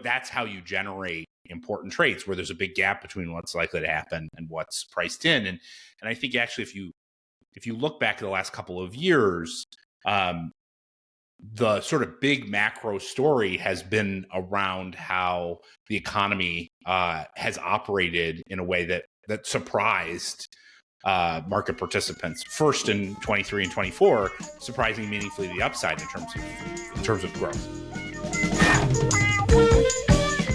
that's how you generate important trades, where there's a big gap between what's likely to happen and what's priced in. And I think actually, if you look back at the last couple of years, the sort of big macro story has been around how the economy has operated in a way that surprised market participants. First in 23 and 24, surprising meaningfully the upside in terms of growth.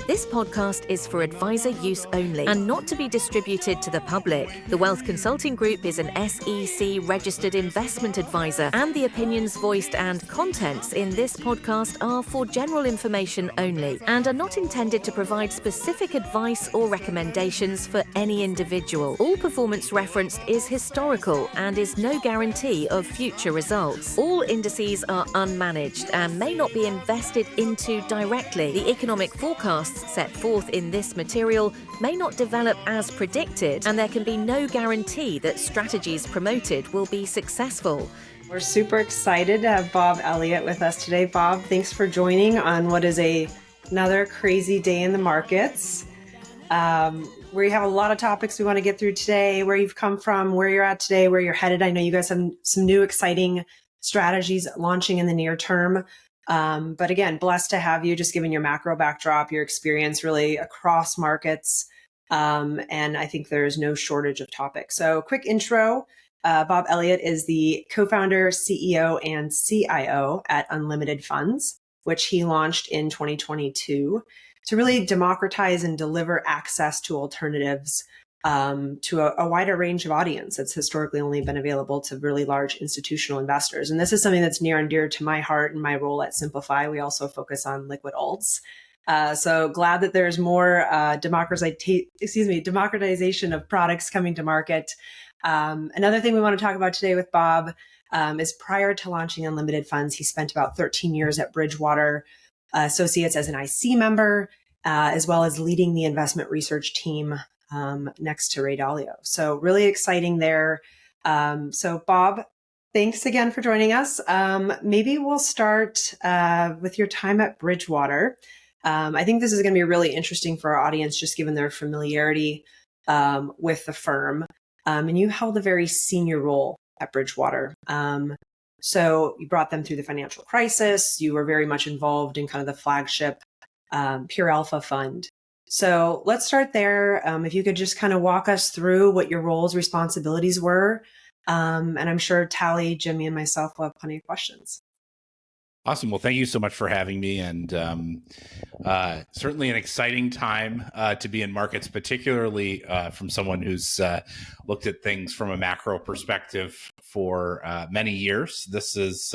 This podcast is for advisor use only and not to be distributed to the public. The Wealth Consulting Group is an SEC-registered investment advisor, and the opinions voiced and contents in this podcast are for general information only and are not intended to provide specific advice or recommendations for any individual. All performance referenced is historical and is no guarantee of future results. All indices are unmanaged and may not be invested into directly. The economic forecasts set forth in this material may not develop as predicted, and there can be no guarantee that strategies promoted will be successful. We're super excited to have Bob Elliot with us today. Bob, thanks for joining on what is another crazy day in the markets. We have a lot of topics we want to get through today, where you've come from, where you're at today, where you're headed. I know you guys have some new exciting strategies launching in the near term. But again, blessed to have you, just given your macro backdrop, your experience really across markets. And I think there's no shortage of topics. So quick intro, Bob Elliot is the co-founder, CEO, and CIO at Unlimited Funds, which he launched in 2022 to really democratize and deliver access to alternatives to a wider range of audience that's historically only been available to really large institutional investors. And this is something that's near and dear to my heart and my role at Simplify. We also focus on liquid alts. So glad that there's more democratization of products coming to market. Another thing we want to talk about today with Bob is prior to launching Unlimited Funds, he spent about 13 years at Bridgewater Associates as an IC member, as well as leading the investment research team next to Ray Dalio. So really exciting there. So Bob, thanks again for joining us. Maybe we'll start with your time at Bridgewater. I think this is going to be really interesting for our audience, just given their familiarity with the firm. And you held a very senior role at Bridgewater. So you brought them through the financial crisis. You were very much involved in kind of the flagship Pure Alpha fund. So let's start there. If you could just kind of walk us through what your roles, responsibilities were. And I'm sure Tally, Jimmy, and myself will have plenty of questions. Awesome. Well, thank you so much for having me. And certainly an exciting time to be in markets, particularly from someone who's looked at things from a macro perspective for many years. This is,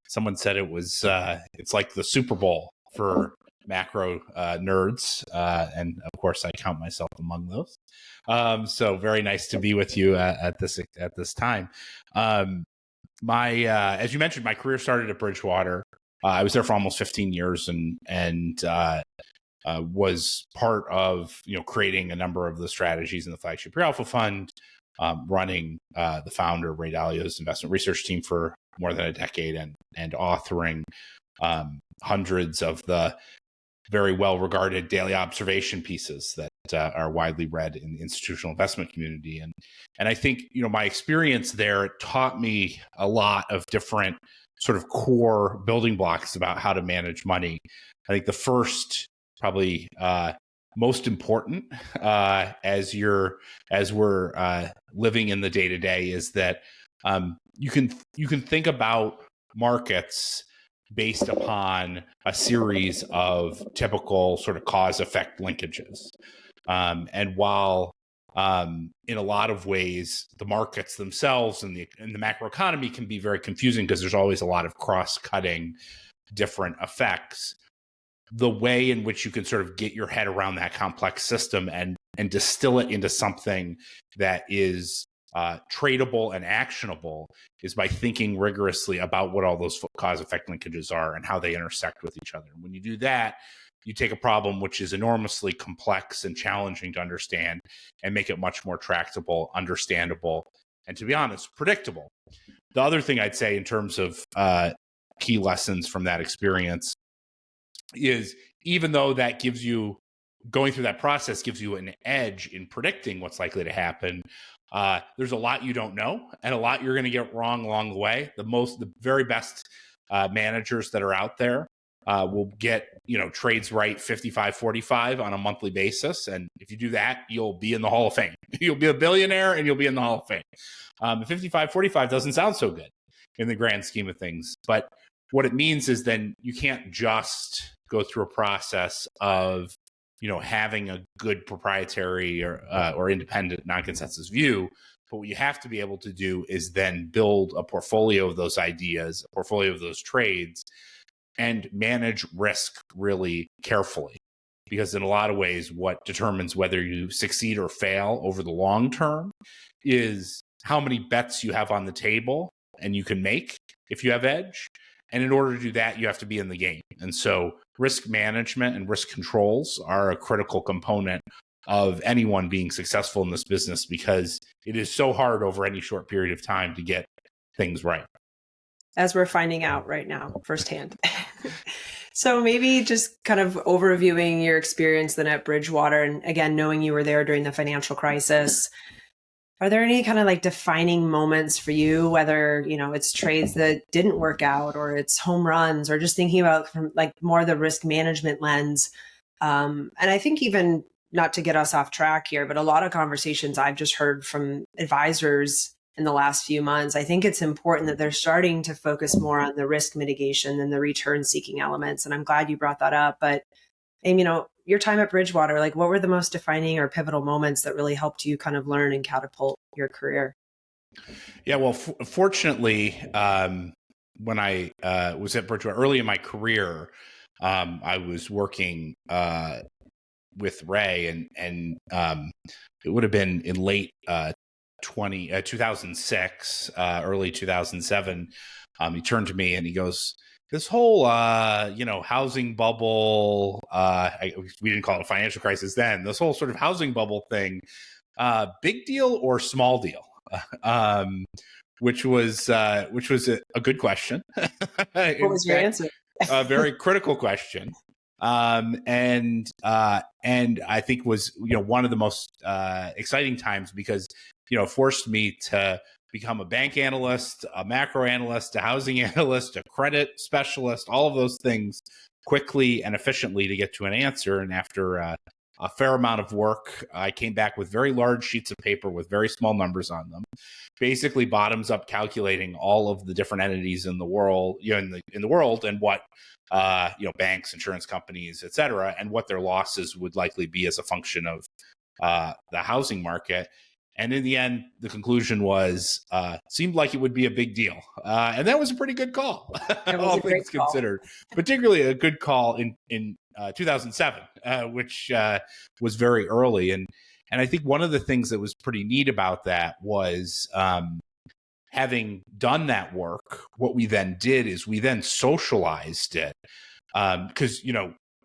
someone said it's like the Super Bowl for macro nerds, and of course I count myself among those. So very nice to be with you at this time. As you mentioned, my career started at Bridgewater. I was there for almost 15 years and was part of creating a number of the strategies in the flagship Pure Alpha Fund, running the founder Ray Dalio's investment research team for more than a decade, and authoring hundreds of the very well-regarded daily observation pieces that are widely read in the institutional investment community. And I think, my experience there taught me a lot of different sort of core building blocks about how to manage money. I think the first, probably most important, as we're living in the day-to-day, is that you can think about markets based upon a series of typical sort of cause-effect linkages. And while in a lot of ways the markets themselves and the macroeconomy can be very confusing because there's always a lot of cross-cutting different effects, the way in which you can sort of get your head around that complex system and distill it into something that is tradable and actionable is by thinking rigorously about what all those cause-effect linkages are and how they intersect with each other. And when you do that, you take a problem which is enormously complex and challenging to understand and make it much more tractable, understandable, and, to be honest, predictable. The other thing I'd say in terms of key lessons from that experience is even though that gives you, going through that process gives you an edge in predicting what's likely to happen, there's a lot you don't know and a lot you're going to get wrong along the way. The very best managers that are out there will get, trades right 55-45 on a monthly basis. And if you do that, you'll be in the Hall of Fame. You'll be a billionaire and you'll be in the Hall of Fame. 55-45 doesn't sound so good in the grand scheme of things. But what it means is then you can't just go through a process of, having a good proprietary or independent non-consensus view. But what you have to be able to do is then build a portfolio of those ideas, a portfolio of those trades, and manage risk really carefully. Because in a lot of ways, what determines whether you succeed or fail over the long term is how many bets you have on the table and you can make if you have edge. And in order to do that, you have to be in the game. And so risk management and risk controls are a critical component of anyone being successful in this business, because it is so hard over any short period of time to get things right. As we're finding out right now firsthand. So maybe just kind of overviewing your experience then at Bridgewater, and again, knowing you were there during the financial crisis, are there any kind of like defining moments for you, whether, it's trades that didn't work out or it's home runs, or just thinking about from like more the risk management lens? And I think, even not to get us off track here, but a lot of conversations I've just heard from advisors in the last few months, I think it's important that they're starting to focus more on the risk mitigation than the return seeking elements. And I'm glad you brought that up. But, and, your time at Bridgewater, like what were the most defining or pivotal moments that really helped you kind of learn and catapult your career? Yeah, well, fortunately, when I was at Bridgewater early in my career, I was working with Ray, and it would have been in late 2006, early 2007. He turned to me and he goes, this whole, housing bubble, we didn't call it a financial crisis then, this whole sort of housing bubble thing, big deal or small deal? Which was a good question. What was your answer? A very critical question. And I think was, one of the most exciting times, because, it forced me to become a bank analyst, a macro analyst, a housing analyst, a credit specialist, all of those things quickly and efficiently to get to an answer. And after a fair amount of work, I came back with very large sheets of paper with very small numbers on them, basically bottoms up calculating all of the different entities in the world, in the world, and what banks, insurance companies, et cetera, and what their losses would likely be as a function of the housing market. And in the end, the conclusion was, seemed like it would be a big deal. And that was a pretty good call, all things considered. Particularly a good call in 2007, which was very early. And I think one of the things that was pretty neat about that was having done that work, what we then did is we then socialized it. Because,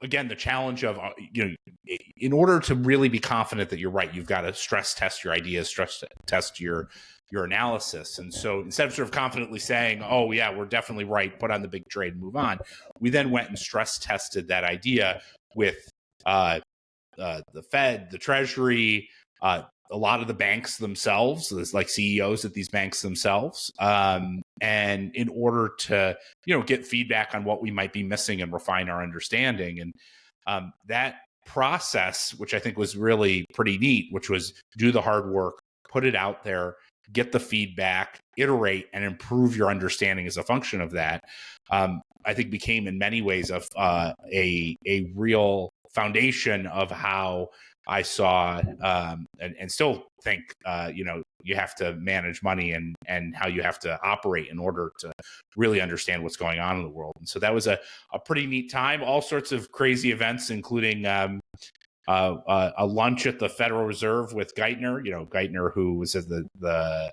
again, the challenge of, in order to really be confident that you're right, you've got to stress test your ideas, stress test your analysis. And so instead of sort of confidently saying, oh, yeah, we're definitely right, put on the big trade and move on, we then went and stress tested that idea with the Fed, the Treasury, a lot of the banks themselves, like CEOs at these banks themselves. And in order to, get feedback on what we might be missing and refine our understanding. And that process, which I think was really pretty neat, which was do the hard work, put it out there, get the feedback, iterate, and improve your understanding as a function of that, I think became in many ways a real foundation of how I saw and still think, you have to manage money and how you have to operate in order to really understand what's going on in the world. And so that was a pretty neat time. All sorts of crazy events, including a lunch at the Federal Reserve with Geithner. Geithner, who was at the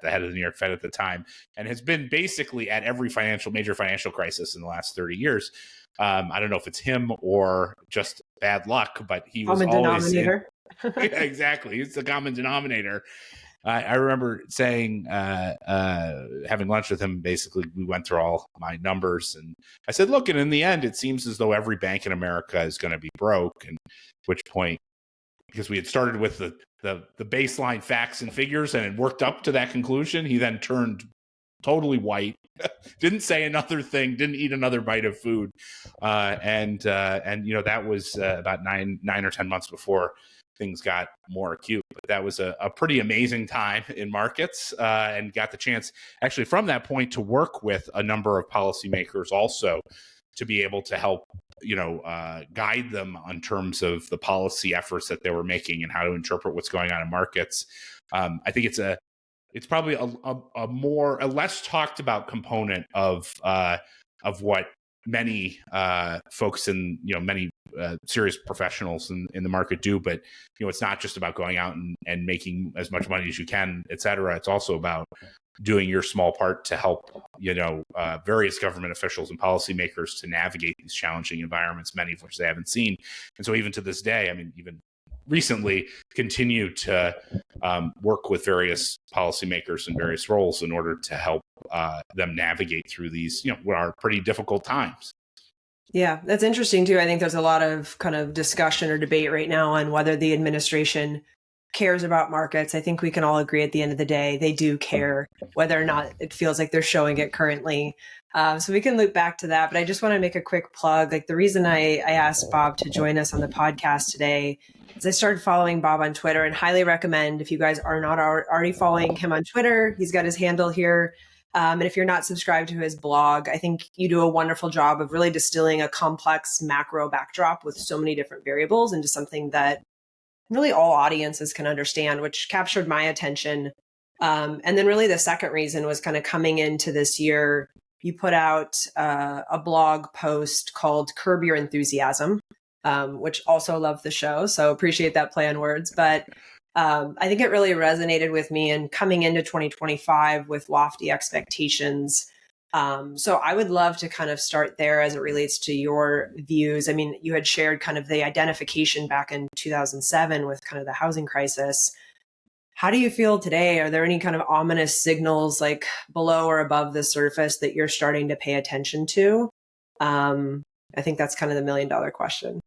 head of the New York Fed at the time, and has been basically at every major financial crisis in the last 30 years. I don't know if it's him or just bad luck, but he was always denominator. Yeah, exactly. It's the common denominator. I remember saying, having lunch with him, basically, we went through all my numbers. And I said, look, and in the end, it seems as though every bank in America is going to be broke. And at which point, because we had started with the baseline facts and figures and had worked up to that conclusion, he then turned totally white, didn't say another thing, didn't eat another bite of food. And that was about nine or 10 months before things got more acute. But that was a pretty amazing time in markets, and got the chance actually from that point to work with a number of policymakers also to be able to help, guide them on terms of the policy efforts that they were making and how to interpret what's going on in markets. I think it's probably a less talked about component of what many folks in many serious professionals in the market do. But it's not just about going out and making as much money as you can, et cetera. It's also about doing your small part to help various government officials and policymakers to navigate these challenging environments, many of which they haven't seen. And so even to this day, I mean, even recently, continue to work with various policymakers in various roles in order to help them navigate through these, what are pretty difficult times. Yeah, that's interesting too. I think there's a lot of kind of discussion or debate right now on whether the administration cares about markets. I think we can all agree at the end of the day, they do care, whether or not it feels like they're showing it currently. So we can loop back to that, but I just want to make a quick plug. Like the reason I asked Bob to join us on the podcast today is I started following Bob on Twitter, and highly recommend if you guys are not already following him on Twitter, he's got his handle here. And if you're not subscribed to his blog, I think you do a wonderful job of really distilling a complex macro backdrop with so many different variables into something that really all audiences can understand, which captured my attention. And then really the second reason was kind of coming into this year, you put out a blog post called Curb Your Enthusiasm, which also love the show. So appreciate that play on words. But I think it really resonated with me, and coming into 2025 with lofty expectations. So I would love to kind of start there as it relates to your views. I mean, you had shared kind of the identification back in 2007 with kind of the housing crisis. How do you feel today? Are there any kind of ominous signals like below or above the surface that you're starting to pay attention to? I think that's kind of the $1 million question.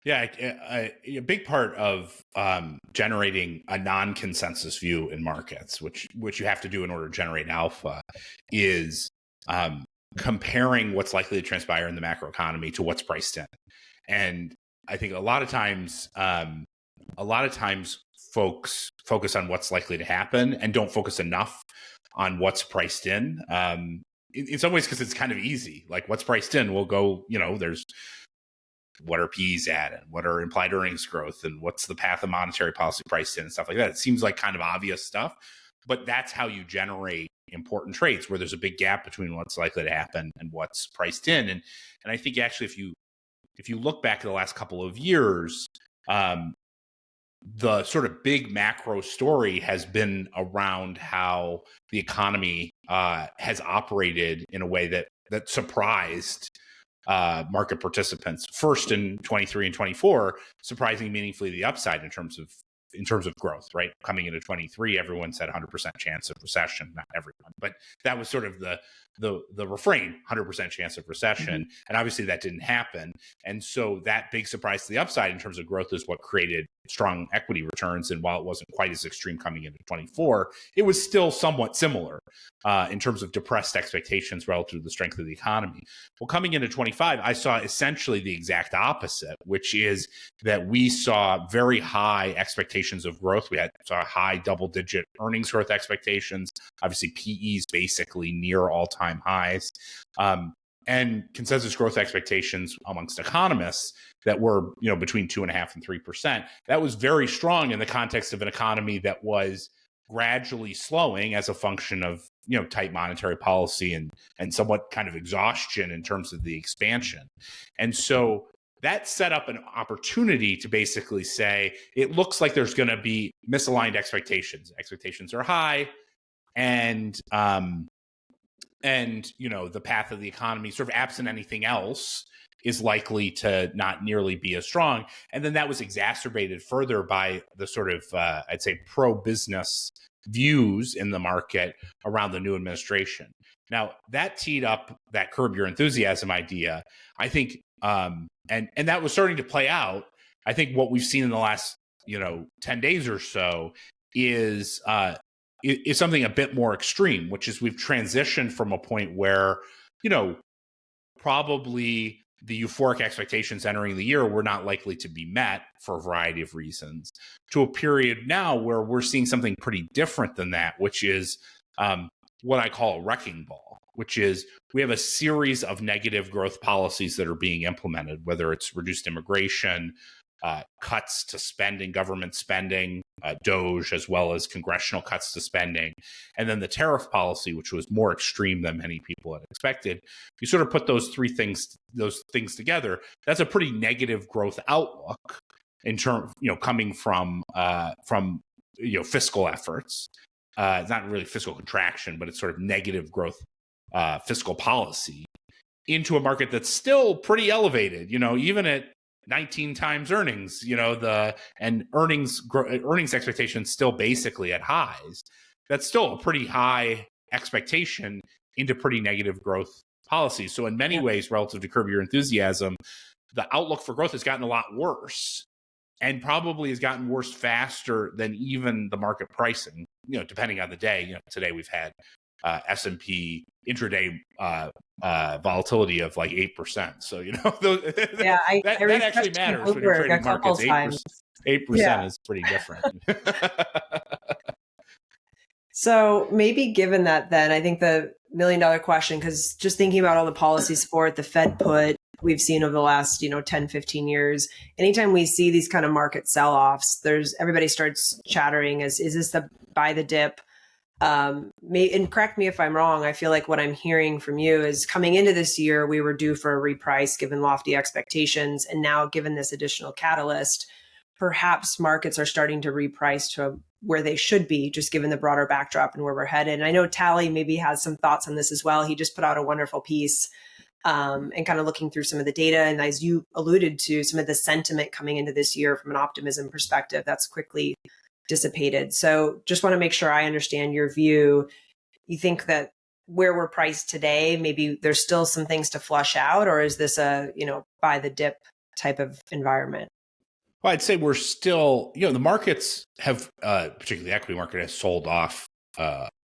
Yeah, a big part of generating a non-consensus view in markets, which you have to do in order to generate alpha, is comparing what's likely to transpire in the macroeconomy to what's priced in. And I think a lot of times folks focus on what's likely to happen and don't focus enough on what's priced in. In some ways, because it's kind of easy. Like what's priced in will go, there's what are P's at and what are implied earnings growth and what's the path of monetary policy priced in and stuff like that. It seems like kind of obvious stuff, but that's how you generate important trades where there's a big gap between what's likely to happen and what's priced in. And I think actually if you look back at the last couple of years, the sort of big macro story has been around how the economy has operated in a way that surprised market participants. First in 23 and 24, surprising meaningfully the upside in terms of growth, right? Coming into 23, everyone said 100% chance of recession. Not everyone, but that was sort of the refrain, 100% chance of recession. Mm-hmm. And obviously that didn't happen. And so that big surprise to the upside in terms of growth is what created strong equity returns. And while it wasn't quite as extreme coming into 24, it was still somewhat similar in terms of depressed expectations relative to the strength of the economy. Well, coming into 25, I saw essentially the exact opposite, which is that we saw very high expectations of growth. We saw high double-digit earnings growth expectations. Obviously, PEs basically near all-time highs. And consensus growth expectations amongst economists that were, between 2.5% and 3%. That was very strong in the context of an economy that was gradually slowing as a function of, tight monetary policy and somewhat kind of exhaustion in terms of the expansion. And so that set up an opportunity to basically say, it looks like there's going to be misaligned expectations. Expectations are high, and the path of the economy, sort of absent anything else, is likely to not nearly be as strong. And then that was exacerbated further by the sort of, I'd say, pro-business views in the market around the new administration. Now, that teed up that curb your enthusiasm idea, I think, and that was starting to play out. I think what we've seen in the last, 10 days or so is something a bit more extreme, which is we've transitioned from a point where, probably the euphoric expectations entering the year were not likely to be met for a variety of reasons, to a period now where we're seeing something pretty different than that, which is what I call a wrecking ball, which is we have a series of negative growth policies that are being implemented, whether it's reduced immigration, cuts to spending, government spending, DOGE, as well as congressional cuts to spending, and then the tariff policy, which was more extreme than many people had expected. You sort of put those things together, that's a pretty negative growth outlook in terms, coming from fiscal efforts. It's not really fiscal contraction, but it's sort of negative growth fiscal policy into a market that's still pretty elevated, even at 19 times earnings, earnings expectations still basically at highs. That's still a pretty high expectation into pretty negative growth policies. So in many ways, relative to curb your enthusiasm, the outlook for growth has gotten a lot worse, and probably has gotten worse faster than even the market pricing, depending on the day. Today we've had S&P intraday volatility of like 8%. So, that actually matters when you're trading markets. 8% is pretty different. So maybe given that, then I think the $1 million question, because just thinking about all the policy support the Fed put, we've seen over the last, 10, 15 years, anytime we see these kind of market sell-offs, everybody starts chattering is this the buy the dip? And correct me if I'm wrong, I feel like what I'm hearing from you is coming into this year, we were due for a reprice given lofty expectations. And now given this additional catalyst, perhaps markets are starting to reprice to where they should be, just given the broader backdrop and where we're headed. And I know Tally maybe has some thoughts on this as well. He just put out a wonderful piece and kind of looking through some of the data. And as you alluded to, some of the sentiment coming into this year from an optimism perspective, that's quickly dissipated. So just want to make sure I understand your view. You think that where we're priced today, maybe there's still some things to flush out, or is this a, buy the dip type of environment? Well, I'd say we're still, the markets have, particularly the equity market, has sold off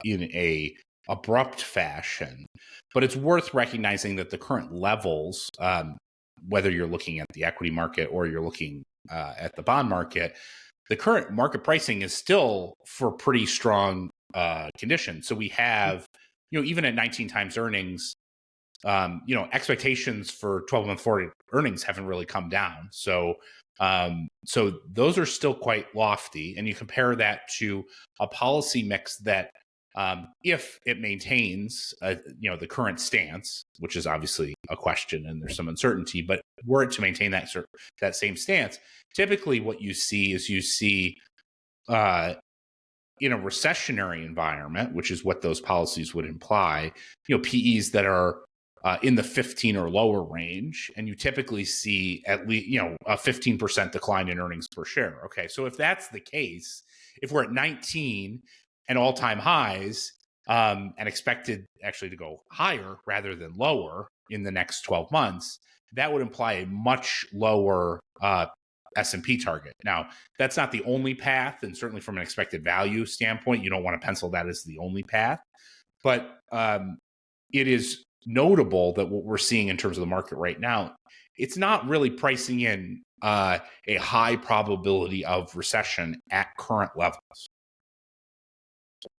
in a abrupt fashion. But it's worth recognizing that the current levels, whether you're looking at the equity market or you're looking at the bond market, the current market pricing is still for pretty strong conditions. So we have, even at 19 times earnings, expectations for 12-month forward earnings haven't really come down. So those are still quite lofty. And you compare that to a policy mix that, if it maintains, the current stance, which is obviously a question and there's some uncertainty, but were it to maintain that same stance, typically what you see is in a recessionary environment, which is what those policies would imply, PEs that are in the 15 or lower range, and you typically see at least, a 15% decline in earnings per share. Okay, so if that's the case, if we're at 19 and all-time highs, and expected actually to go higher rather than lower in the next 12 months, that would imply a much lower S&P target. Now, that's not the only path, and certainly from an expected value standpoint, you don't want to pencil that as the only path. But it is notable that what we're seeing in terms of the market right now, it's not really pricing in a high probability of recession at current levels.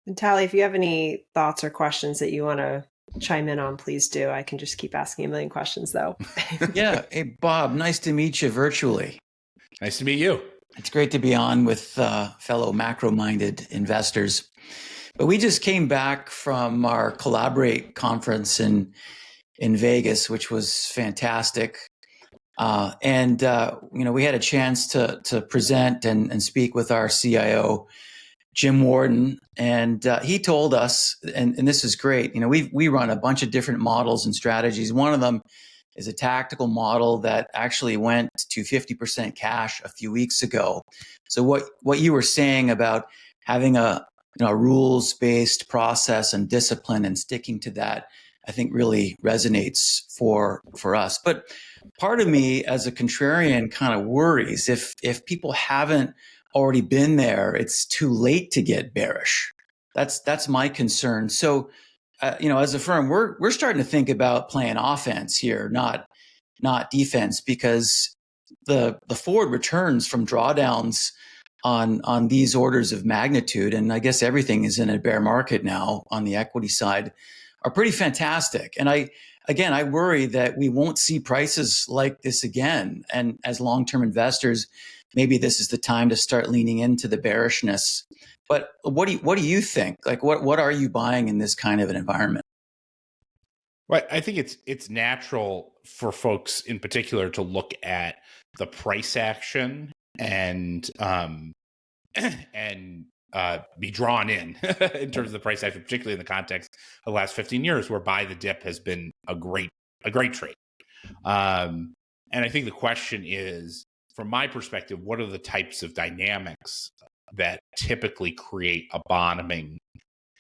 And Tally, if you have any thoughts or questions that you want to chime in on, please do. I can just keep asking a million questions, though. Yeah. Hey, Bob, nice to meet you virtually. Nice to meet you. It's great to be on with fellow macro-minded investors. But we just came back from our Collaborate conference in Vegas, which was fantastic. And we had a chance to present and speak with our CIO, Jim Warden, and he told us, and this is great, we run a bunch of different models and strategies. One of them is a tactical model that actually went to 50% cash a few weeks ago. So what you were saying about having a rules-based process and discipline and sticking to that, I think really resonates for us. But part of me as a contrarian kind of worries if people haven't already been there, it's too late to get bearish. That's my concern. So, as a firm, we're starting to think about playing offense here, not defense, because the forward returns from drawdowns on these orders of magnitude, and I guess everything is in a bear market now on the equity side, are pretty fantastic. And I worry that we won't see prices like this again. And as long-term investors, maybe this is the time to start leaning into the bearishness. But what do you think? Like, what are you buying in this kind of an environment? Well, I think it's natural for folks in particular to look at the price action and be drawn in terms of the price action, particularly in the context of the last 15 years, where buy the dip has been a great trade. And I think the question is, from my perspective, what are the types of dynamics that typically create a bottoming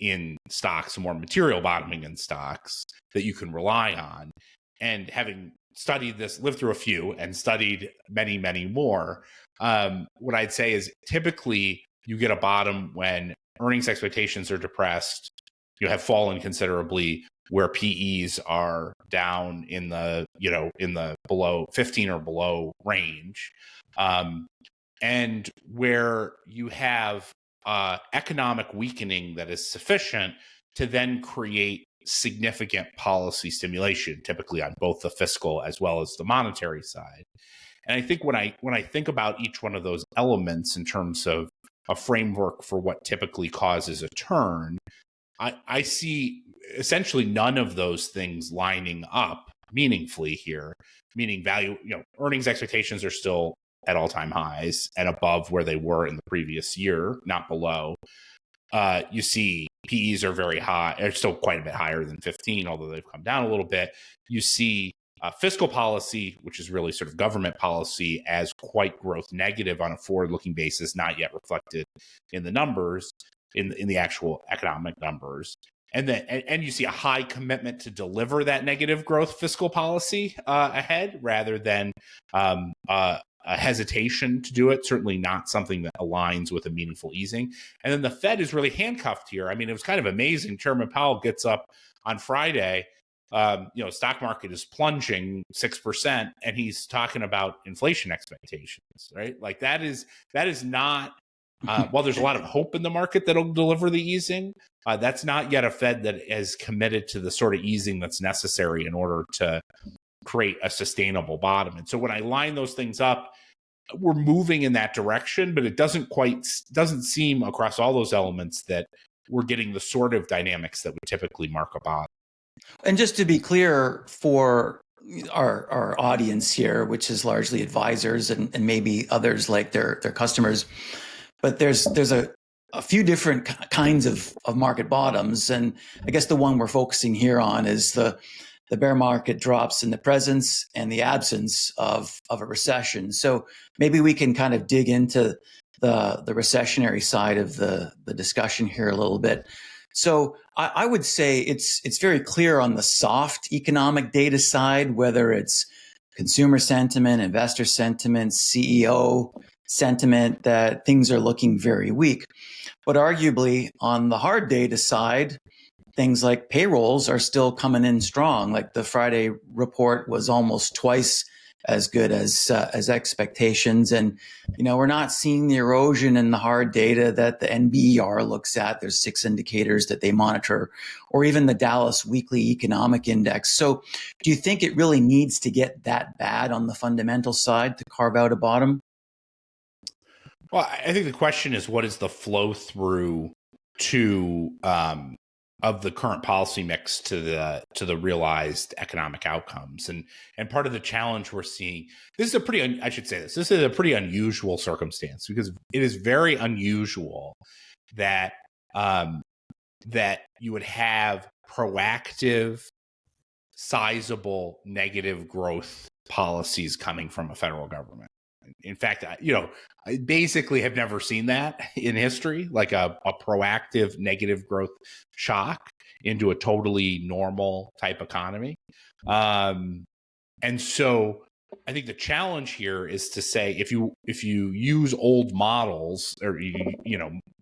in stocks, a more material bottoming in stocks that you can rely on? And having studied this, lived through a few and studied many, many more, what I'd say is typically you get a bottom when earnings expectations are depressed, you have fallen considerably, where PEs are down in the below 15 or below range, and where you have economic weakening that is sufficient to then create significant policy stimulation, typically on both the fiscal as well as the monetary side. And I think when I think about each one of those elements in terms of a framework for what typically causes a turn, I see essentially none of those things lining up meaningfully here, meaning value, earnings expectations are still at all-time highs and above where they were in the previous year, not below. You see PEs are very high, are still quite a bit higher than 15, although they've come down a little bit. You see fiscal policy, which is really sort of government policy, as quite growth negative on a forward-looking basis, not yet reflected in the numbers, in the actual economic numbers. And then, and you see a high commitment to deliver that negative growth fiscal policy ahead, rather than a hesitation to do it. Certainly not something that aligns with a meaningful easing. And then the Fed is really handcuffed here. I mean, it was kind of amazing. Chairman Powell gets up on Friday. Stock market is plunging 6%, and he's talking about inflation expectations, right? Like that is not. While there's a lot of hope in the market that'll deliver the easing, that's not yet a Fed that is committed to the sort of easing that's necessary in order to create a sustainable bottom. And so when I line those things up, we're moving in that direction, but it doesn't seem across all those elements that we're getting the sort of dynamics that would typically mark a bottom. And just to be clear for our audience here, which is largely advisors and maybe others like their customers, but there's a few different kinds of market bottoms. And I guess the one we're focusing here on is the bear market drops in the presence and the absence of a recession. So maybe we can kind of dig into the recessionary side of the discussion here a little bit. So I would say it's very clear on the soft economic data side, whether it's consumer sentiment, investor sentiment, CEO sentiment, that things are looking very weak. But arguably on the hard data side, things like payrolls are still coming in strong. Like the Friday report was almost twice as good as expectations. And, we're not seeing the erosion in the hard data that the NBER looks at. There's 6 indicators that they monitor, or even the Dallas Weekly Economic Index. So do you think it really needs to get that bad on the fundamental side to carve out a bottom? Well, I think the question is, what is the flow through to of the current policy mix to the realized economic outcomes? And part of the challenge we're seeing, this is a pretty unusual circumstance, because it is very unusual that that you would have proactive sizable negative growth policies coming from a federal government. In fact, I basically have never seen that in history, like a proactive negative growth shock into a totally normal type economy. And so I think the challenge here is to say, if you use old models or,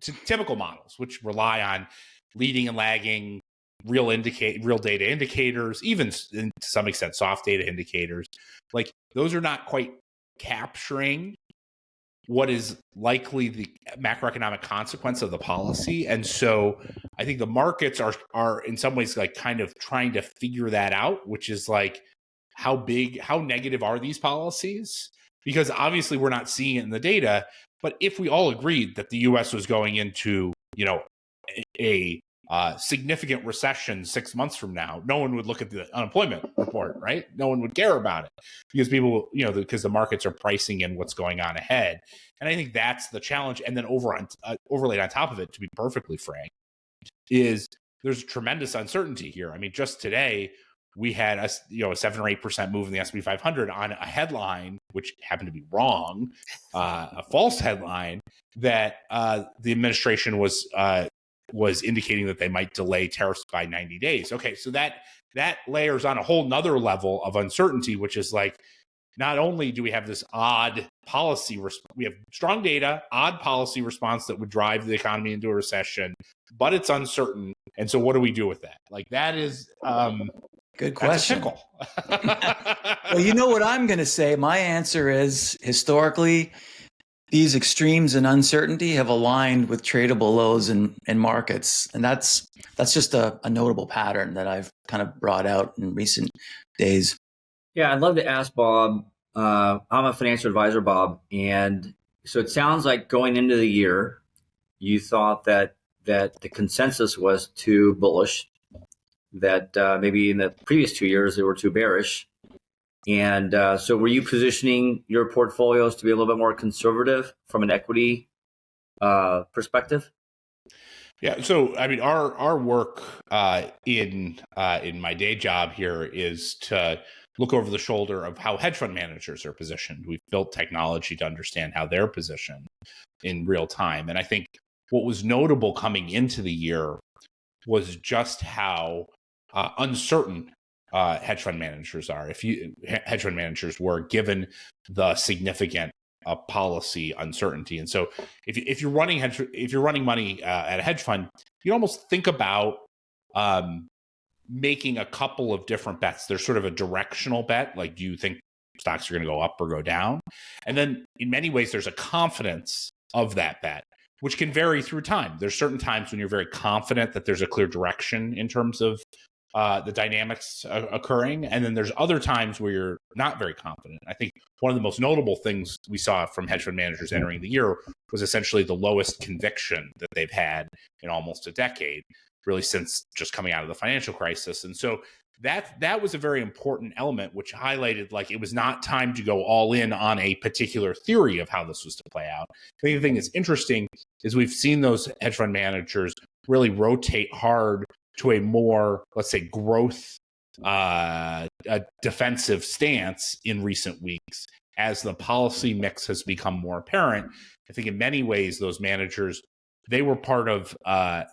typical models, which rely on leading and lagging real data indicators, even to some extent soft data indicators, like those are not quite capturing what is likely the macroeconomic consequence of the policy. And so I think the markets are in some ways like kind of trying to figure that out, which is like, how negative are these policies? Because obviously we're not seeing it in the data, but if we all agreed that the US was going into, a significant recession 6 months from now, no one would look at the unemployment report, right? No one would care about it because people, because the markets are pricing in what's going on ahead. And I think that's the challenge. And then overlaid on top of it, to be perfectly frank, is there's tremendous uncertainty here. I mean, just today we had a 7 or 8% move in the S&P 500 on a headline, which happened to be wrong, a false headline that the administration was indicating that they might delay tariffs by 90 days. Okay, so that layers on a whole nother level of uncertainty, which is like, not only do we have this odd policy, we have strong data, odd policy response that would drive the economy into a recession, but it's uncertain. And so what do we do with that? Like that is good question. Well, you know what I'm going to say? My answer is historically, these extremes in uncertainty have aligned with tradable lows in markets. And that's just a notable pattern that I've kind of brought out in recent days. Yeah, I'd love to ask Bob. I'm a financial advisor, Bob. And so it sounds like going into the year, you thought that the consensus was too bullish, that maybe in the previous 2 years, they were too bearish. And so were you positioning your portfolios to be a little bit more conservative from an equity perspective? Yeah. So, I mean, our work in my day job here is to look over the shoulder of how hedge fund managers are positioned. We've built technology to understand how they're positioned in real time. And I think what was notable coming into the year was just how uncertain hedge fund managers are. Hedge fund managers were, given the significant policy uncertainty. And so if you're running money at a hedge fund, you almost think about making a couple of different bets. There's sort of a directional bet, like, do you think stocks are going to go up or go down? And then in many ways, there's a confidence of that bet, which can vary through time. There's certain times when you're very confident that there's a clear direction in terms of the dynamics occurring. And then there's other times where you're not very confident. I think one of the most notable things we saw from hedge fund managers entering the year was essentially the lowest conviction that they've had in almost a decade, really since just coming out of the financial crisis. And so that was a very important element, which highlighted like it was not time to go all in on a particular theory of how this was to play out. I think the thing that's interesting is we've seen those hedge fund managers really rotate hard to a more, let's say, growth, a defensive stance in recent weeks as the policy mix has become more apparent. I think in many ways, those managers, they were part of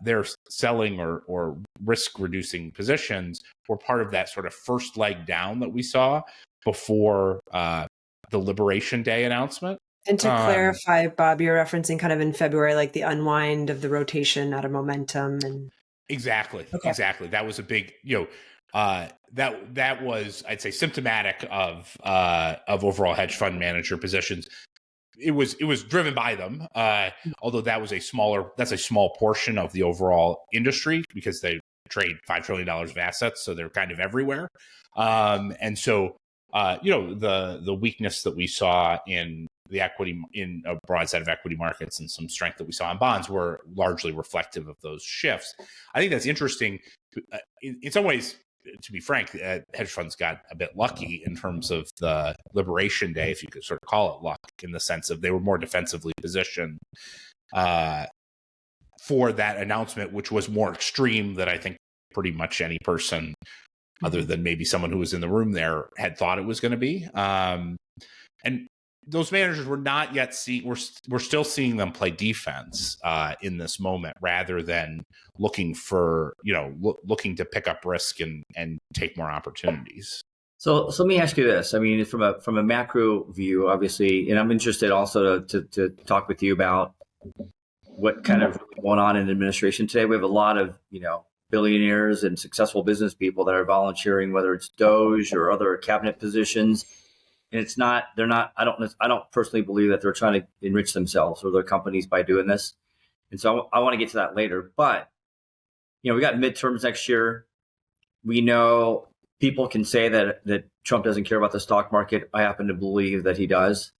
their selling or risk reducing positions were part of that sort of first leg down that we saw before the Liberation Day announcement. And to clarify, Bob, you're referencing kind of in February, like the unwind of the rotation out of momentum and Exactly. That was a big, that was, I'd say, symptomatic of overall hedge fund manager positions. It was driven by them, although that's a small portion of the overall industry because they trade $5 trillion of assets, so they're kind of everywhere. And so, the weakness that we saw in the equity, in a broad set of equity markets, and some strength that we saw in bonds were largely reflective of those shifts. I think that's interesting. In some ways, to be frank, hedge funds got a bit lucky in terms of the Liberation Day, if you could sort of call it luck, in the sense of they were more defensively positioned for that announcement, which was more extreme than I think pretty much any person other than maybe someone who was in the room there had thought it was going to be. And those managers were not yet seeing, we're still seeing them play defense in this moment rather than looking for, looking to pick up risk and take more opportunities. So let me ask you this. I mean, from a macro view, obviously, and I'm interested also to talk with you about what kind of going on in administration today. We have a lot of, billionaires and successful business people that are volunteering, whether it's Doge or other cabinet positions. And I don't personally believe that they're trying to enrich themselves or their companies by doing this. And so I want to get to that later. But, we got midterms next year. We know people can say that Trump doesn't care about the stock market. I happen to believe that he does,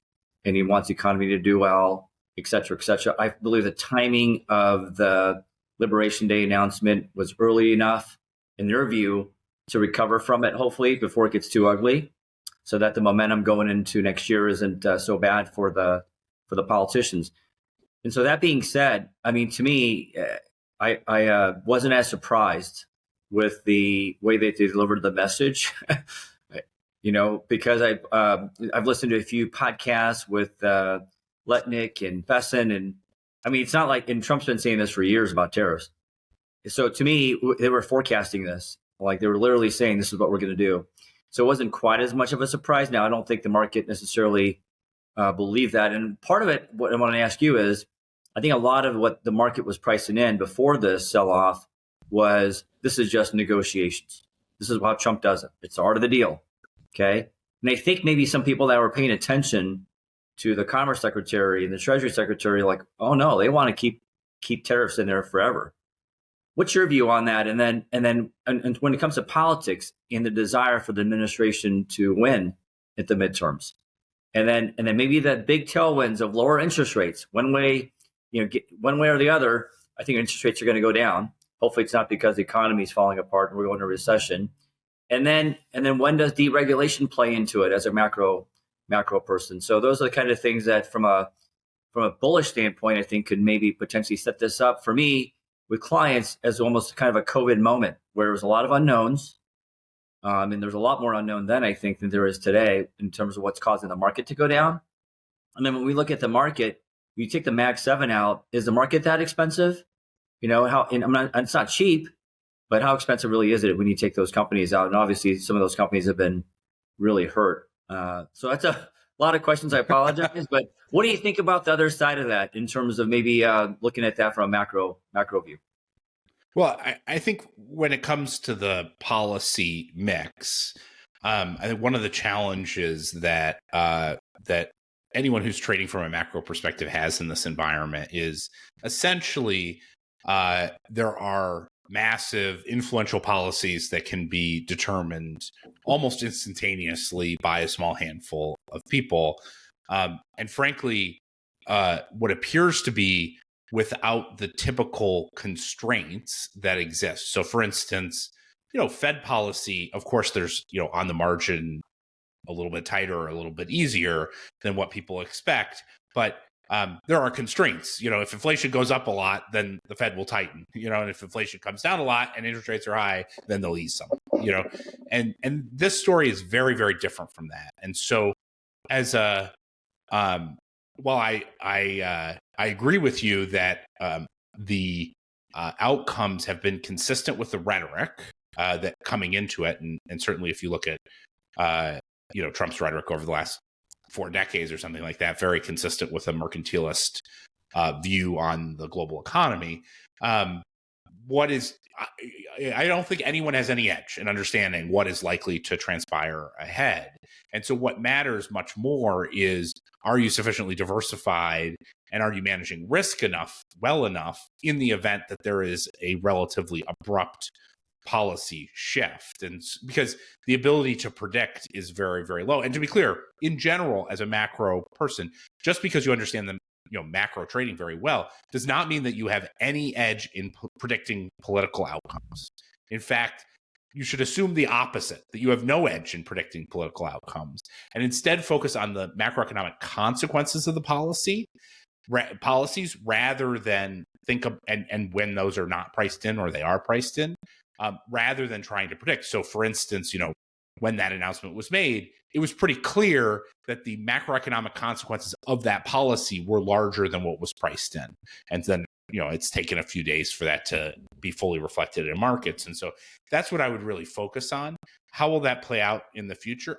and he wants the economy to do well, et cetera, et cetera. I believe the timing of the Liberation Day announcement was early enough, in their view, to recover from it, hopefully, before it gets too ugly, so that the momentum going into next year isn't so bad for the politicians. And so that being said, I mean, to me, I wasn't as surprised with the way that they delivered the message, because I've listened to a few podcasts with Letnick and Besson, and I mean, it's not like, and Trump's been saying this for years about tariffs. So to me, they were forecasting this, like they were literally saying this is what we're going to do. So it wasn't quite as much of a surprise. Now, I don't think the market necessarily believed that. And part of it, what I want to ask you is, I think a lot of what the market was pricing in before this sell-off was, this is just negotiations. This is how Trump does it. It's the art of the deal. Okay. And I think maybe some people that were paying attention to the Commerce Secretary and the Treasury Secretary, like, oh no, they want to keep tariffs in there forever. What's your view on that? And then when it comes to politics and the desire for the administration to win at the midterms, and then maybe the big tailwinds of lower interest rates, one way or the other, I think interest rates are going to go down. Hopefully it's not because the economy is falling apart and we're going to recession. And then when does deregulation play into it as a macro person? So those are the kind of things that from a bullish standpoint, I think could maybe potentially set this up for me with clients as almost kind of a COVID moment where there was a lot of unknowns. And there's a lot more unknown then, I think, than there is today in terms of what's causing the market to go down. And then when we look at the market, you take the Mag 7 out, is the market that expensive? It's not cheap, but how expensive really is it when you take those companies out? And obviously some of those companies have been really hurt. So that's a lot of questions. I apologize, but what do you think about the other side of that in terms of maybe looking at that from a macro view? Well, I think when it comes to the policy mix, I think one of the challenges that anyone who's trading from a macro perspective has in this environment is essentially there are massive influential policies that can be determined almost instantaneously by a small handful of people. And frankly, what appears to be without the typical constraints that exist. So for instance, Fed policy, of course, there's, on the margin, a little bit tighter or a little bit easier than what people expect. But there are constraints. If inflation goes up a lot, then the Fed will tighten, and if inflation comes down a lot and interest rates are high, then they'll ease some, and this story is very, very different from that. And so as while I agree with you that the outcomes have been consistent with the rhetoric that coming into it, and certainly if you look at Trump's rhetoric over the last 4 decades or something like that, very consistent with a mercantilist view on the global economy. I don't think anyone has any edge in understanding what is likely to transpire ahead. And so what matters much more is, are you sufficiently diversified and are you managing risk well enough in the event that there is a relatively abrupt policy shift? And because the ability to predict is very, very low. And to be clear, in general, as a macro person, just because you understand the macro trading very well does not mean that you have any edge in predicting political outcomes. In fact, you should assume the opposite, that you have no edge in predicting political outcomes, and instead focus on the macroeconomic consequences of the policies rather than think of, and when those are not priced in or they are priced in, rather than trying to predict. So, for instance, when that announcement was made, it was pretty clear that the macroeconomic consequences of that policy were larger than what was priced in. And then, it's taken a few days for that to be fully reflected in markets. And so that's what I would really focus on. How will that play out in the future?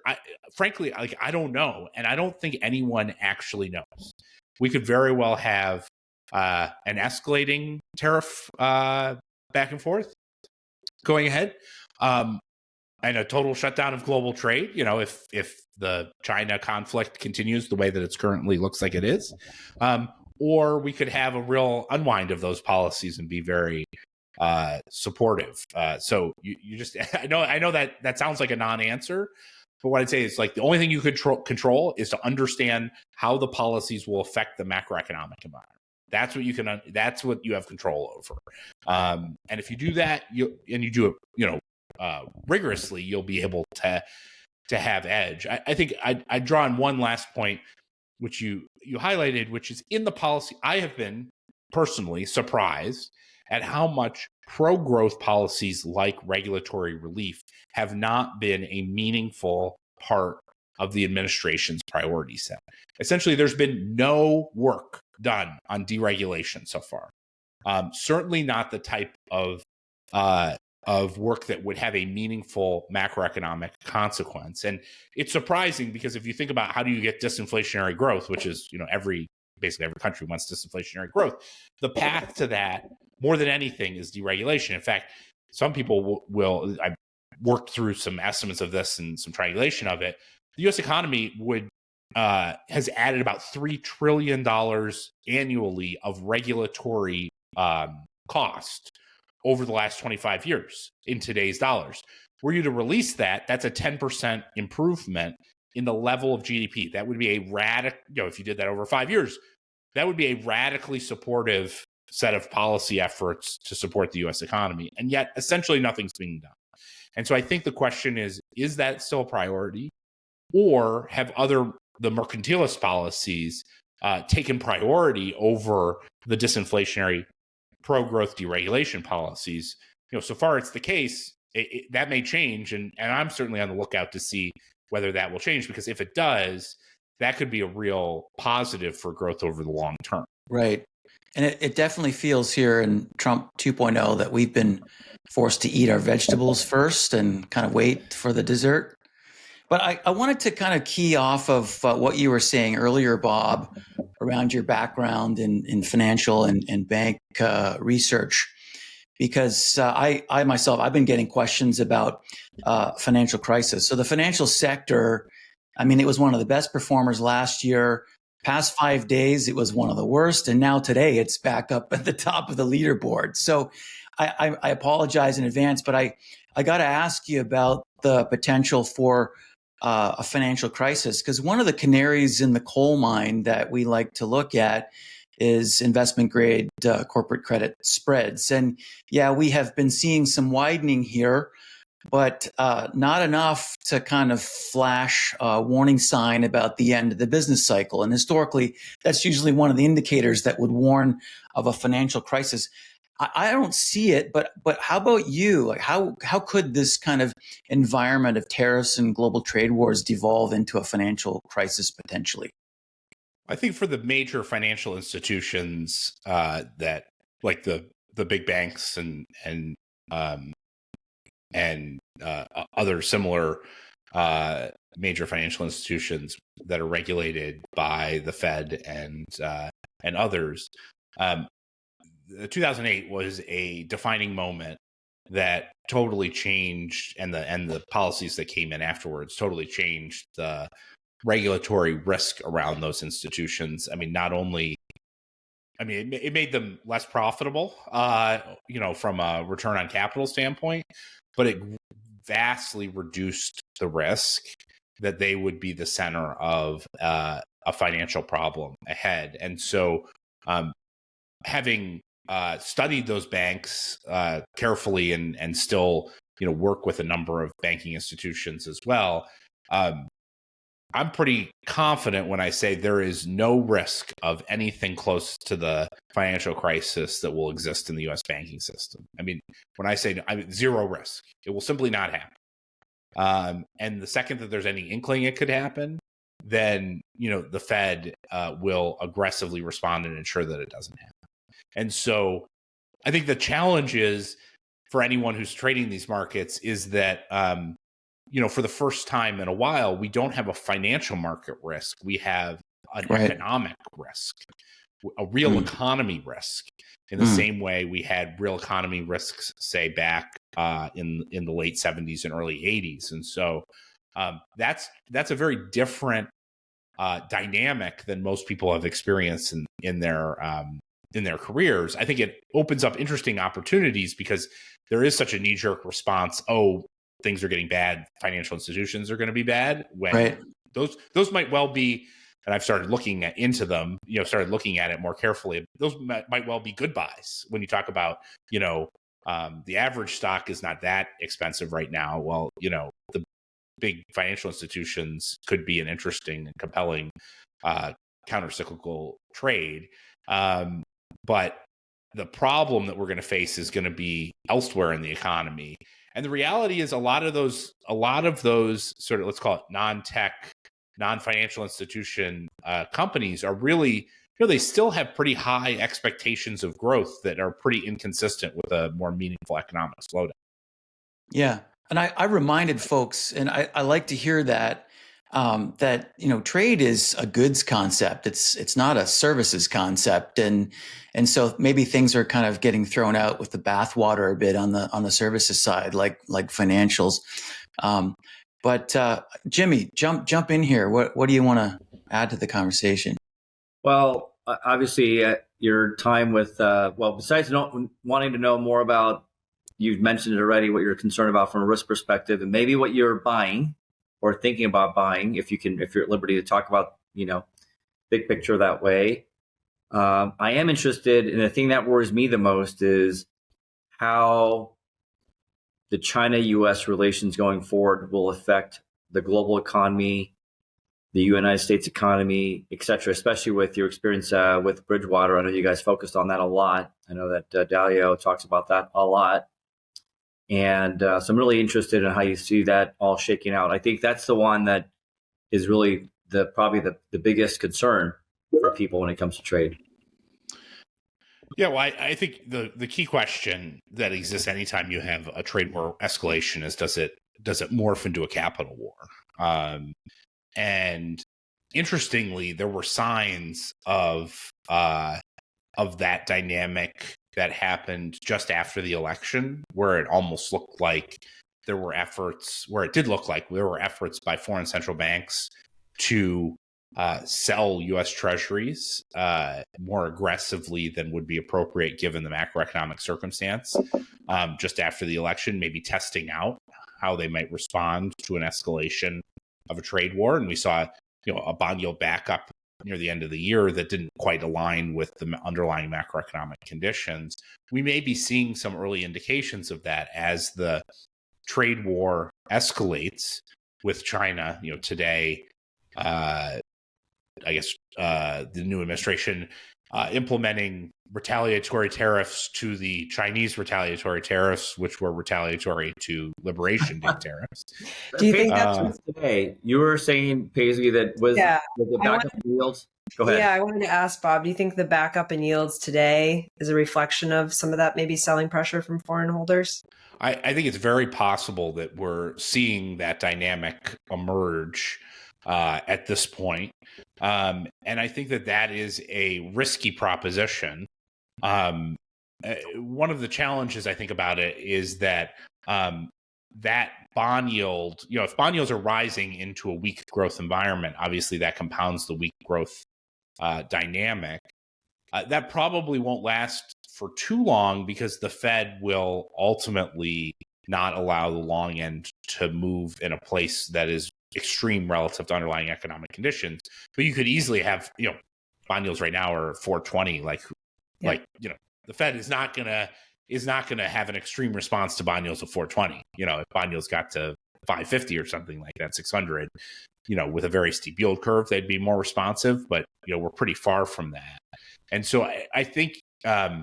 Frankly, I don't know. And I don't think anyone actually knows. We could very well have an escalating tariff back and forth going ahead. And a total shutdown of global trade, if the China conflict continues the way that it's currently looks like it is. Or we could have a real unwind of those policies and be very supportive. So you just, I know that sounds like a non-answer, but what I'd say is the only thing you could control is to understand how the policies will affect the macroeconomic environment. That's what you have control over. And if you do that, you do it, rigorously, you'll be able to have edge. I think I draw on one last point, which you highlighted, which is in the policy. I have been personally surprised at how much pro-growth policies like regulatory relief have not been a meaningful part of the administration's priority set. Essentially, there's been no work done on deregulation so far. Certainly not the type of work that would have a meaningful macroeconomic consequence. And it's surprising because if you think about how do you get disinflationary growth, which is, basically every country wants disinflationary growth, the path to that, more than anything, is deregulation. In fact, some people will I worked through some estimates of this and some triangulation of it. The U.S. economy has added about $3 trillion annually of regulatory cost over the last 25 years in today's dollars. Were you to release that, that's a 10% improvement in the level of GDP. That would be a radical, if you did that over 5 years, that would be a radically supportive set of policy efforts to support the U.S. economy. And yet, essentially, nothing's being done. And so I think the question is that still a priority? Or have the mercantilist policies taken priority over the disinflationary pro-growth deregulation policies? So far it's the case. That may change, and I'm certainly on the lookout to see whether that will change, because if it does, that could be a real positive for growth over the long term. Right. And it definitely feels here in Trump 2.0 that we've been forced to eat our vegetables first and kind of wait for the dessert. But I wanted to kind of key off of what you were saying earlier, Bob, around your background in financial and bank research, because I myself, I've been getting questions about financial crisis. So the financial sector, it was one of the best performers last year. Past 5 days, it was one of the worst. And now today, it's back up at the top of the leaderboard. So I apologize in advance, but I got to ask you about the potential for a financial crisis, because one of the canaries in the coal mine that we like to look at is investment grade corporate credit spreads. And yeah, we have been seeing some widening here, but not enough to kind of flash a warning sign about the end of the business cycle. And historically, that's usually one of the indicators that would warn of a financial crisis. I don't see it, but how about you? Like how could this kind of environment of tariffs and global trade wars devolve into a financial crisis potentially? I think for the major financial institutions that, like the big banks and other similar major financial institutions that are regulated by the Fed and others. 2008 was a defining moment that totally changed, and the policies that came in afterwards totally changed the regulatory risk around those institutions. It made them less profitable, from a return on capital standpoint, but it vastly reduced the risk that they would be the center of a financial problem ahead. And so, having studied those banks carefully and still, work with a number of banking institutions as well, I'm pretty confident when I say there is no risk of anything close to the financial crisis that will exist in the U.S. banking system. I mean, when I say zero risk, it will simply not happen. And the second that there's any inkling it could happen, then the Fed will aggressively respond and ensure that it doesn't happen. And so I think the challenge is for anyone who's trading these markets is that, for the first time in a while, we don't have a financial market risk. We have an economic risk, a real economy risk, in the same way we had real economy risks, say, back in the late 70s and early 80s. And so that's a very different dynamic than most people have experienced in their careers. I think it opens up interesting opportunities because there is such a knee-jerk response. Oh, things are getting bad. Financial institutions are going to be bad. When those might well be, and I've started looking into them. Started looking at it more carefully. Those might well be good buys. When you talk about, the average stock is not that expensive right now. Well, the big financial institutions could be an interesting and compelling countercyclical trade. But the problem that we're going to face is going to be elsewhere in the economy. And the reality is a lot of those sort of, let's call it non-tech, non-financial institution companies are really, they still have pretty high expectations of growth that are pretty inconsistent with a more meaningful economic slowdown. Yeah. And I reminded folks, and I like to hear that, trade is a goods concept. It's not a services concept. And so maybe things are kind of getting thrown out with the bathwater a bit on the services side, like financials. But Jimmy, jump in here. What do you want to add to the conversation? Well, obviously your time with, besides wanting to know more about, you've mentioned it already, what you're concerned about from a risk perspective and maybe what you're buying or thinking about buying, if you're at liberty to talk about, big picture that way. I am interested in the thing that worries me the most is how the China-U.S. relations going forward will affect the global economy, the United States economy, et cetera, especially with your experience with Bridgewater. I know you guys focused on that a lot. I know that Dalio talks about that a lot. And so I'm really interested in how you see that all shaking out. I think that's the one that is really probably the biggest concern for people when it comes to trade. Yeah, well, I think the key question that exists anytime you have a trade war escalation is does it morph into a capital war? And interestingly, there were signs of that dynamic that happened just after the election, where it almost looked like there were efforts by foreign central banks to sell U.S. treasuries more aggressively than would be appropriate given the macroeconomic circumstance just after the election, maybe testing out how they might respond to an escalation of a trade war. And we saw a bond yield backup near the end of the year that didn't quite align with the underlying macroeconomic conditions. We may be seeing some early indications of that as the trade war escalates with China. Today, I guess the new administration implementing retaliatory tariffs to the Chinese retaliatory tariffs, which were retaliatory to Liberation Day tariffs. Do you think that's today? You were saying, Paisley, that was the backup yields? Go ahead. Yeah, I wanted to ask Bob, do you think the backup in yields today is a reflection of some of that maybe selling pressure from foreign holders? I think it's very possible that we're seeing that dynamic emerge at this point. And I think that is a risky proposition. One of the challenges I think about it is that that bond yield, if bond yields are rising into a weak growth environment, obviously that compounds the weak growth dynamic. That probably won't last for too long because the Fed will ultimately not allow the long end to move in a place that is extreme relative to underlying economic conditions. But you could easily have, bond yields right now are 4.20. The Fed is not gonna have an extreme response to bond yields of 4.20. If bond yields got to 5.50 or something like that, 600, with a very steep yield curve, they'd be more responsive. But we're pretty far from that. And so I think the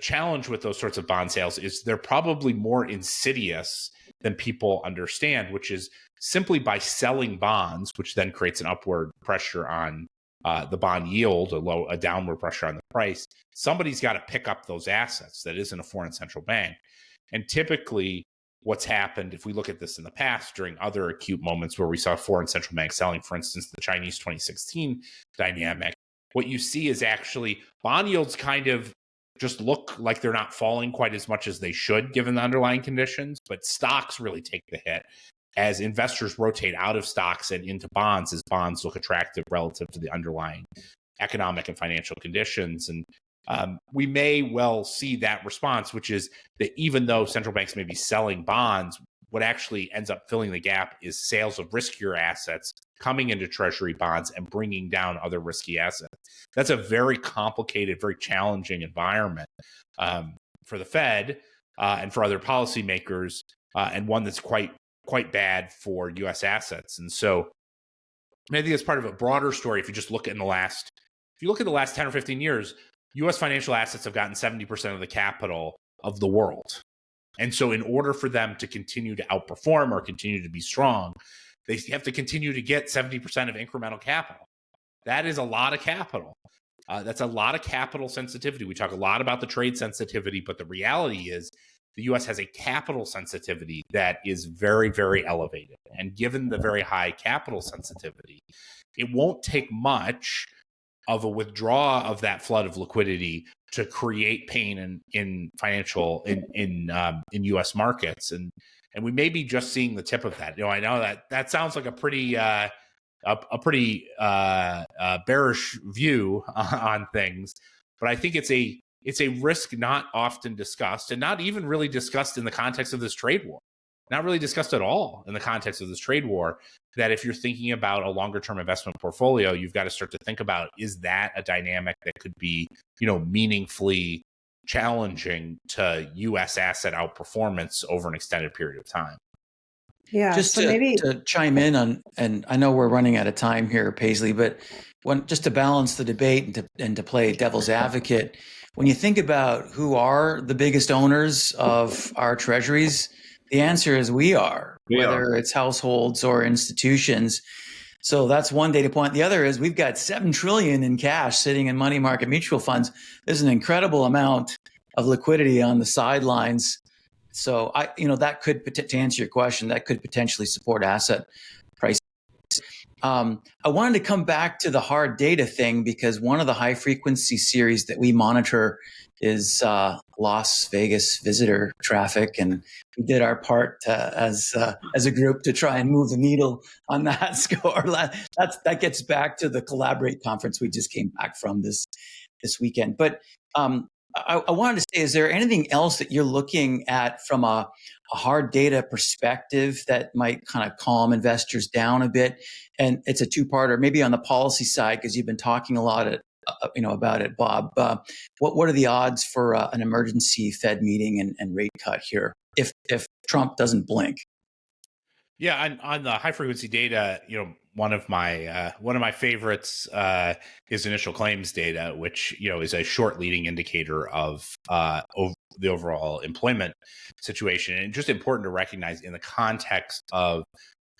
challenge with those sorts of bond sales is they're probably more insidious than people understand, which is simply by selling bonds, which then creates an upward pressure on the bond yield, a downward pressure on the price. Somebody's got to pick up those assets that isn't a foreign central bank. And typically what's happened, if we look at this in the past during other acute moments where we saw foreign central banks selling, for instance, the Chinese 2016 dynamic, what you see is actually bond yields kind of just look like they're not falling quite as much as they should given the underlying conditions, but stocks really take the hit as investors rotate out of stocks and into bonds as bonds look attractive relative to the underlying economic and financial conditions. And we may well see that response, which is that even though central banks may be selling bonds, what actually ends up filling the gap is sales of riskier assets coming into treasury bonds and bringing down other risky assets. That's a very complicated, very challenging environment for the Fed and for other policymakers, and one that's quite bad for U.S. assets. And so I think it's part of a broader story. If you just look at the last 10 or 15 years, U.S. financial assets have gotten 70% of the capital of the world. And so in order for them to continue to outperform or continue to be strong, they have to continue to get 70% of incremental capital. That is a lot of capital. That's a lot of capital sensitivity. We talk a lot about the trade sensitivity, but the reality is the U.S. has a capital sensitivity that is very, very elevated. And given the very high capital sensitivity, it won't take much of a withdrawal of that flood of liquidity to create pain in U.S. markets, and we may be just seeing the tip of that. I know that sounds like a pretty bearish view on things, but I think it's a risk not often discussed, and not even really discussed in the context of this trade war. Not really discussed at all in the context of this trade war, that if you're thinking about a longer term investment portfolio, you've got to start to think about, is that a dynamic that could be, meaningfully challenging to U.S. asset outperformance over an extended period of time? Yeah. Just so to chime in on, and I know we're running out of time here, Paisley, but just to balance the debate and to play devil's advocate, when you think about who are the biggest owners of our treasuries, the answer is we are, whether it's households or institutions. So that's one data point. The other is we've got $7 trillion in cash sitting in money market mutual funds. There's an incredible amount of liquidity on the sidelines. So that could, to answer your question, that could potentially support asset prices. I wanted to come back to the hard data thing, because one of the high frequency series that we monitor is Las Vegas visitor traffic, and we did our part as a group to try and move the needle on that score. That gets back to the Collaborate conference we just came back from this weekend. But I wanted to say, is there anything else that you're looking at from a hard data perspective that might kind of calm investors down a bit? And it's a two-parter, maybe on the policy side, because you've been talking a lot about it, Bob. What are the odds for an emergency Fed meeting and rate cut here if Trump doesn't blink? Yeah, on the high frequency data, one of my favorites is initial claims data, which is a short leading indicator of the overall employment situation, and just important to recognize in the context of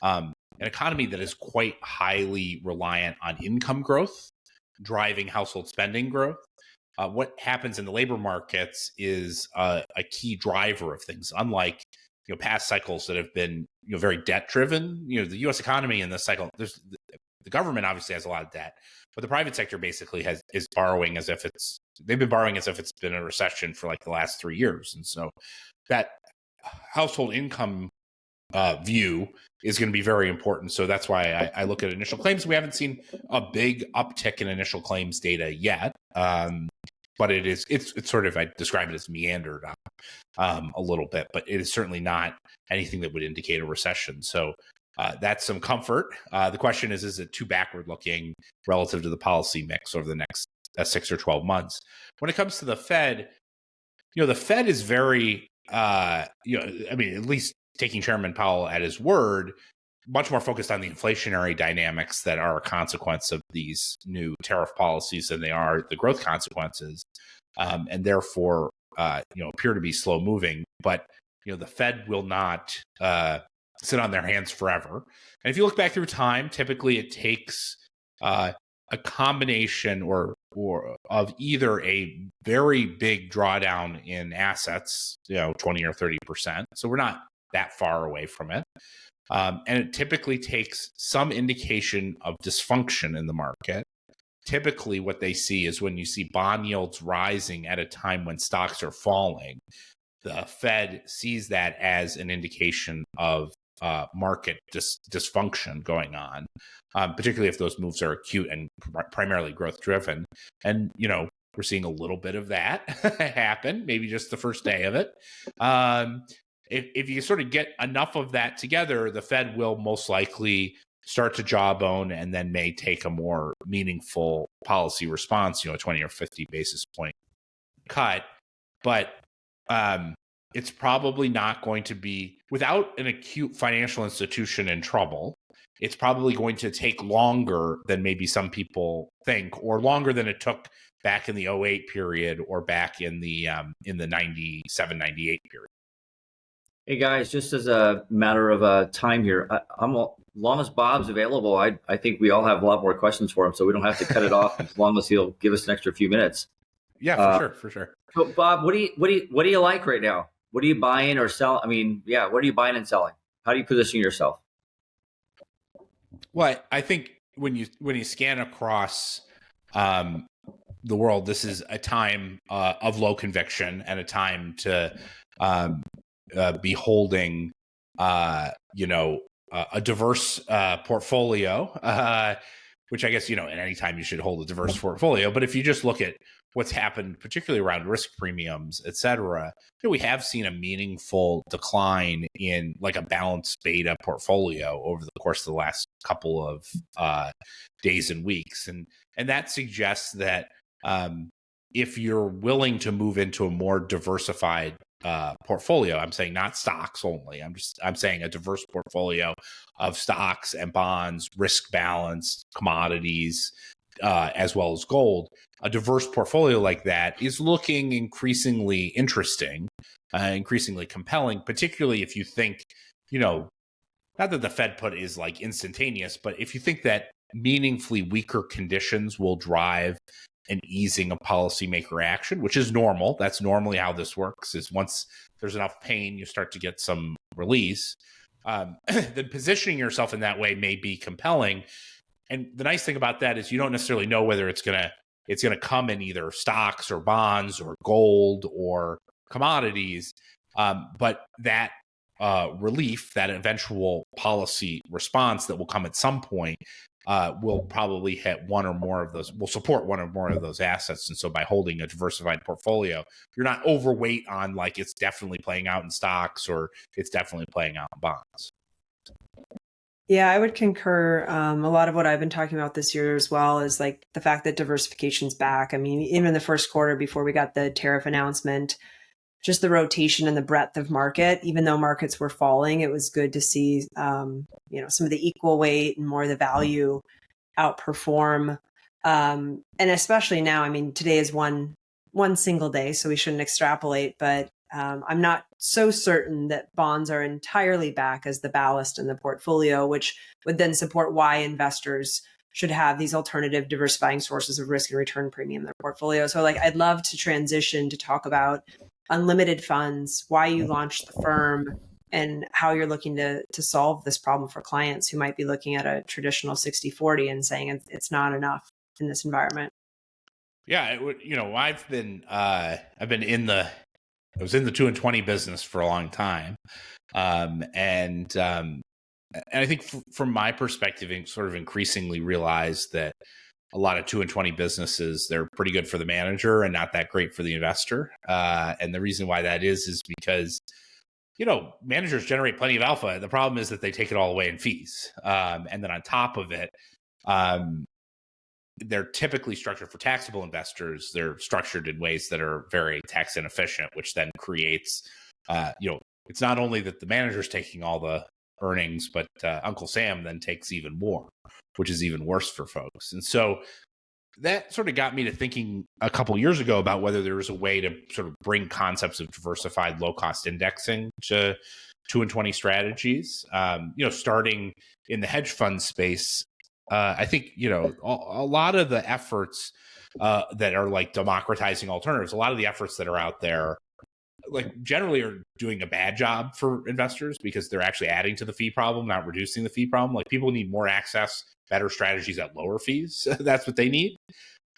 an economy that is quite highly reliant on income growth driving household spending growth. What happens in the labor markets is a key driver of things, unlike past cycles that have been very debt driven. The U.S. economy in this cycle, the government obviously has a lot of debt, but the private sector basically is borrowing as if they've been borrowing as if it's been a recession for like the last 3 years, and so that household income view is going to be very important. So that's why I look at initial claims. We haven't seen a big uptick in initial claims data yet, but it's sort of, I describe it as meandered a little bit, but it is certainly not anything that would indicate a recession. So that's some comfort. The question is it too backward looking relative to the policy mix over the next 6 or 12 months? When it comes to the Fed, the Fed is very, at least taking Chairman Powell at his word, much more focused on the inflationary dynamics that are a consequence of these new tariff policies than they are the growth consequences, and therefore, appear to be slow moving. But the Fed will not sit on their hands forever. And if you look back through time, typically it takes a combination or of either a very big drawdown in assets, 20 or 30%. So we're not that far away from it. And it typically takes some indication of dysfunction in the market. Typically, what they see is when you see bond yields rising at a time when stocks are falling, the Fed sees that as an indication of market dysfunction going on, particularly if those moves are acute and primarily growth driven. And, we're seeing a little bit of that happen, maybe just the first day of it. If you sort of get enough of that together, the Fed will most likely start to jawbone and then may take a more meaningful policy response, a 20 or 50 basis point cut. But it's probably not going to be, without an acute financial institution in trouble, it's probably going to take longer than maybe some people think, or longer than it took back in the 2008 period or back in the 97, 98 period. Hey guys, just as a matter of time here, as long as Bob's available, I think we all have a lot more questions for him, so we don't have to cut it off as long as he'll give us an extra few minutes. Yeah, for sure. So Bob, what do you like right now? What are you buying or selling? I mean, what are you buying and selling? How do you position yourself? Well, I think when you scan across the world, this is a time of low conviction and a time to be holding, a diverse portfolio, which I guess, at any time you should hold a diverse portfolio. But if you just look at what's happened, particularly around risk premiums, et cetera, we have seen a meaningful decline in like a balanced beta portfolio over the course of the last couple of days and weeks. And that suggests that if you're willing to move into a more diversified portfolio, I'm saying not stocks only, I'm saying a diverse portfolio of stocks and bonds, risk balanced commodities, as well as gold, a diverse portfolio like that is looking increasingly interesting, increasingly compelling, particularly if you think, not that the Fed put is like instantaneous, but if you think that meaningfully weaker conditions will drive an easing of policymaker action, which is normal. That's normally how this works, is once there's enough pain, you start to get some release. Then positioning yourself in that way may be compelling. And the nice thing about that is you don't necessarily know whether it's gonna come in either stocks or bonds or gold or commodities. But that relief, that eventual policy response that will come at some point, will probably hit one or more of those, will support one or more of those assets. And so by holding a diversified portfolio, you're not overweight on like it's definitely playing out in stocks or it's definitely playing out in bonds. Yeah, I would concur. A lot of what I've been talking about this year as well is like the fact that diversification's back. I mean, even in the first quarter before we got the tariff announcement, just the rotation and the breadth of market, even though markets were falling, it was good to see, some of the equal weight and more of the value outperform. And especially now, I mean, today is one single day, so we shouldn't extrapolate, but I'm not so certain that bonds are entirely back as the ballast in the portfolio, which would then support why investors should have these alternative diversifying sources of risk and return premium in their portfolio. So like, I'd love to transition to talk about unlimited funds, why you launched the firm, and how you're looking to solve this problem for clients who might be looking at a traditional 60-40 and saying it's not enough in this environment. Yeah, it would, I've been I was in the 2 and 20 business for a long time. And I think from my perspective, I sort of increasingly realized that a lot of 2 and 20 businesses, they're pretty good for the manager and not that great for the investor. And the reason why that is because, managers generate plenty of alpha. The problem is that they take it all away in fees. And then on top of it, they're typically structured for taxable investors. They're structured in ways that are very tax inefficient, which then creates, it's not only that the manager's taking all the earnings, but Uncle Sam then takes even more, which is even worse for folks. And so that sort of got me to thinking a couple years ago about whether there was a way to sort of bring concepts of diversified low-cost indexing to 2 and 20 strategies. Starting in the hedge fund space, I think, a lot of the efforts that are like democratizing alternatives, a lot of the efforts that are out there, like generally are doing a bad job for investors because they're actually adding to the fee problem, not reducing the fee problem. Like people need more access, better strategies at lower fees. That's what they need.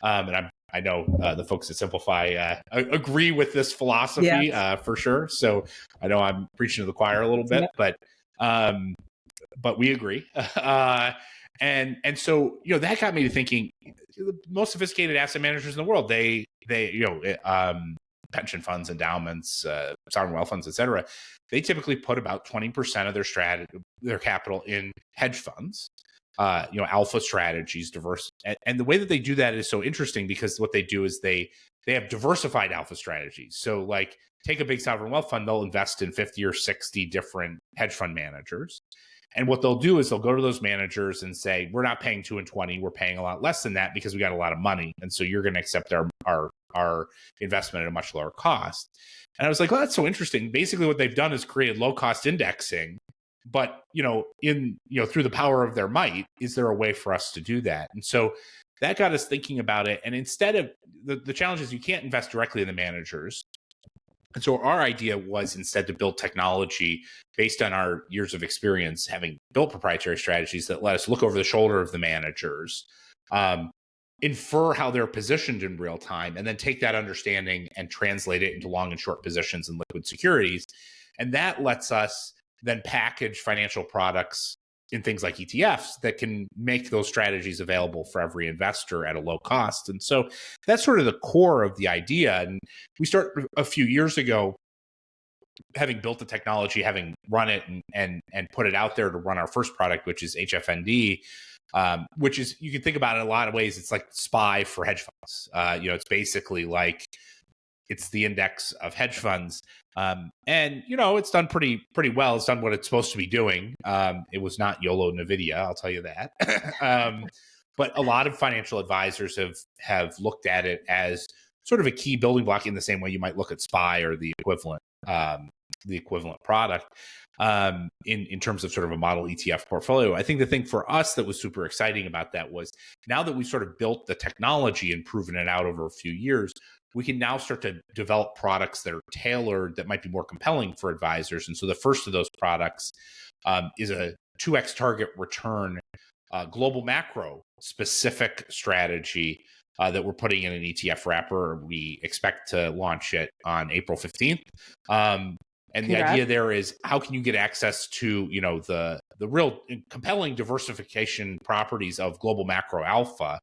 And I know the folks at Simplify agree with this philosophy for sure. So I know I'm preaching to the choir a little bit, but we agree. And so, that got me to thinking the most sophisticated asset managers in the world, they pension funds, endowments, sovereign wealth funds, et cetera, they typically put about 20% of their capital in hedge funds, alpha strategies, diverse. And the way that they do that is so interesting because what they do is they have diversified alpha strategies. So like take a big sovereign wealth fund, they'll invest in 50 or 60 different hedge fund managers. And what they'll do is they'll go to those managers and say, we're not paying 2 and 20, we're paying a lot less than that because we got a lot of money. And so you're going to accept our investment at a much lower cost. And I was like, well, that's so interesting. Basically what they've done is created low cost indexing, but through the power of their might, is there a way for us to do that? And so that got us thinking about it. And instead of the challenge is you can't invest directly in the managers. And so our idea was instead to build technology based on our years of experience, having built proprietary strategies that let us look over the shoulder of the managers, infer how they're positioned in real time, and then take that understanding and translate it into long and short positions in liquid securities. And that lets us then package financial products in things like ETFs that can make those strategies available for every investor at a low cost. And so that's sort of the core of the idea. And we started a few years ago, having built the technology, having run it and put it out there to run our first product, which is HFND, which is, you can think about it in a lot of ways. It's like SPY for hedge funds. It's basically like, it's the index of hedge funds. And, it's done pretty well. It's done what it's supposed to be doing. It was not YOLO NVIDIA, I'll tell you that. But a lot of financial advisors have looked at it as sort of a key building block in the same way you might look at SPY or the equivalent product in terms of sort of a model ETF portfolio. I think the thing for us that was super exciting about that was now that we've sort of built the technology and proven it out over a few years, we can now start to develop products that are tailored, that might be more compelling for advisors. And so the first of those products is a 2x target return global macro specific strategy that we're putting in an ETF wrapper. We expect to launch it on April 15th. And the idea there is, how can you get access to, the real compelling diversification properties of global macro alpha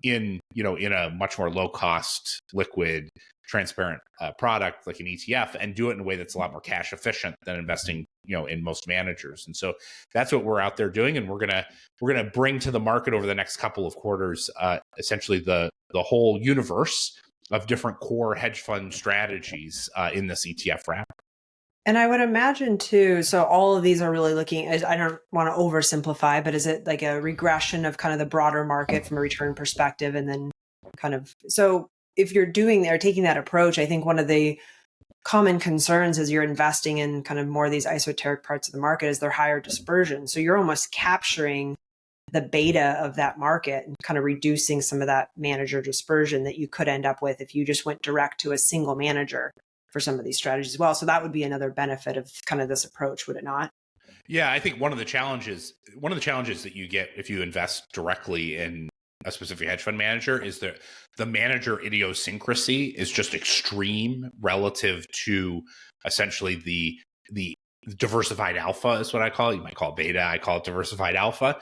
in a much more low cost, liquid, transparent product like an ETF, and do it in a way that's a lot more cash efficient than investing, in most managers. And so that's what we're out there doing. And we're gonna bring to the market over the next couple of quarters, essentially the whole universe of different core hedge fund strategies in this ETF wrap. And I would imagine too, so all of these are really looking, I don't want to oversimplify, but is it like a regression of kind of the broader market from a return perspective? And then so if you're taking that approach, I think one of the common concerns as you're investing in kind of more of these esoteric parts of the market is their higher dispersion. So you're almost capturing the beta of that market and kind of reducing some of that manager dispersion that you could end up with if you just went direct to a single manager for some of these strategies as well. So that would be another benefit of kind of this approach, would it not? Yeah, I think one of the challenges that you get if you invest directly in a specific hedge fund manager is that the manager idiosyncrasy is just extreme relative to essentially the diversified alpha is what I call it. You might call it beta. I call it diversified alpha.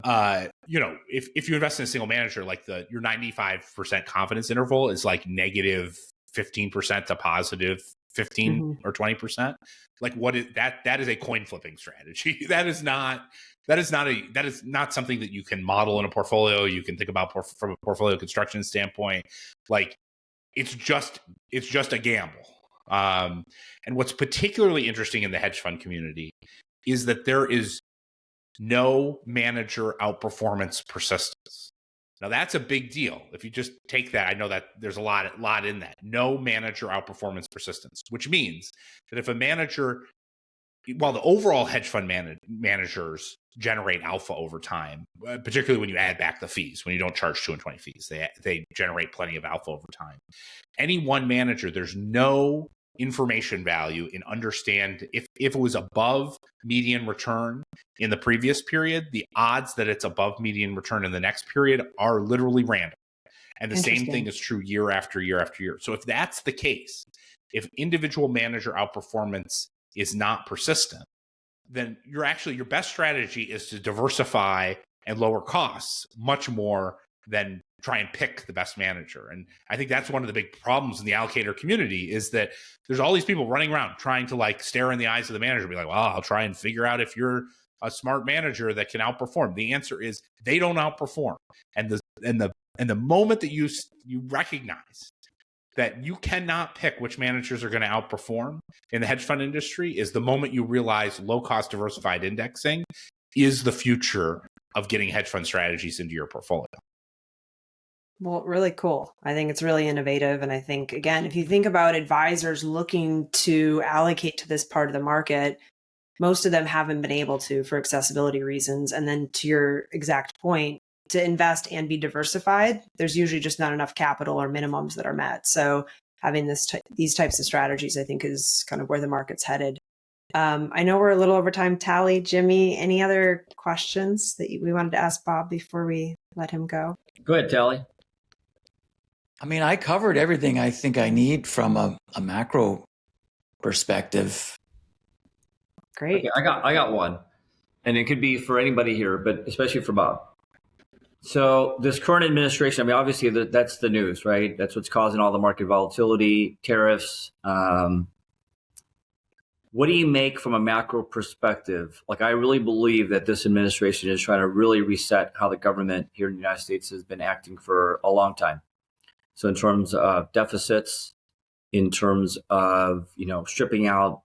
If you invest in a single manager, like your 95% confidence interval is like negative 15% to positive 15 or 20%. Like that is a coin flipping strategy. That is not something that you can model in a portfolio. You can think about from a portfolio construction standpoint. Like it's just a gamble. And what's particularly interesting in the hedge fund community is that there is no manager outperformance persistence. Now that's a big deal. If you just take that, I know that there's a lot in that. No manager outperformance persistence, which means that if a manager, while the overall hedge fund managers generate alpha over time, particularly when you add back the fees, when you don't charge 2 and 20 fees, they generate plenty of alpha over time. Any one manager, there's no information value in understand if it was above median return in the previous period, the odds that it's above median return in the next period are literally random. And the same thing is true year after year after year. So if that's the case, if individual manager outperformance is not persistent, then your best strategy is to diversify and lower costs much more than try and pick the best manager. And I think that's one of the big problems in the allocator community is that there's all these people running around trying to like stare in the eyes of the manager and be like, well, I'll try and figure out if you're a smart manager that can outperform. The answer is they don't outperform. And the moment that you recognize that you cannot pick which managers are going to outperform in the hedge fund industry is the moment you realize low-cost diversified indexing is the future of getting hedge fund strategies into your portfolio. Well, really cool. I think it's really innovative. And I think, again, if you think about advisors looking to allocate to this part of the market, most of them haven't been able to for accessibility reasons. And then to your exact point, to invest and be diversified, there's usually just not enough capital or minimums that are met. So having these types of strategies, I think, is kind of where the market's headed. I know we're a little over time. Tally, Jimmy, any other questions that we wanted to ask Bob before we let him go? Go ahead, Tally. I mean, I covered everything I think I need from a macro perspective. Great. Okay, I got one, and it could be for anybody here, but especially for Bob. So this current administration, I mean, obviously that's the news, right? That's what's causing all the market volatility, tariffs. What do you make from a macro perspective? Like, I really believe that this administration is trying to really reset how the government here in the United States has been acting for a long time. So in terms of deficits, in terms of, stripping out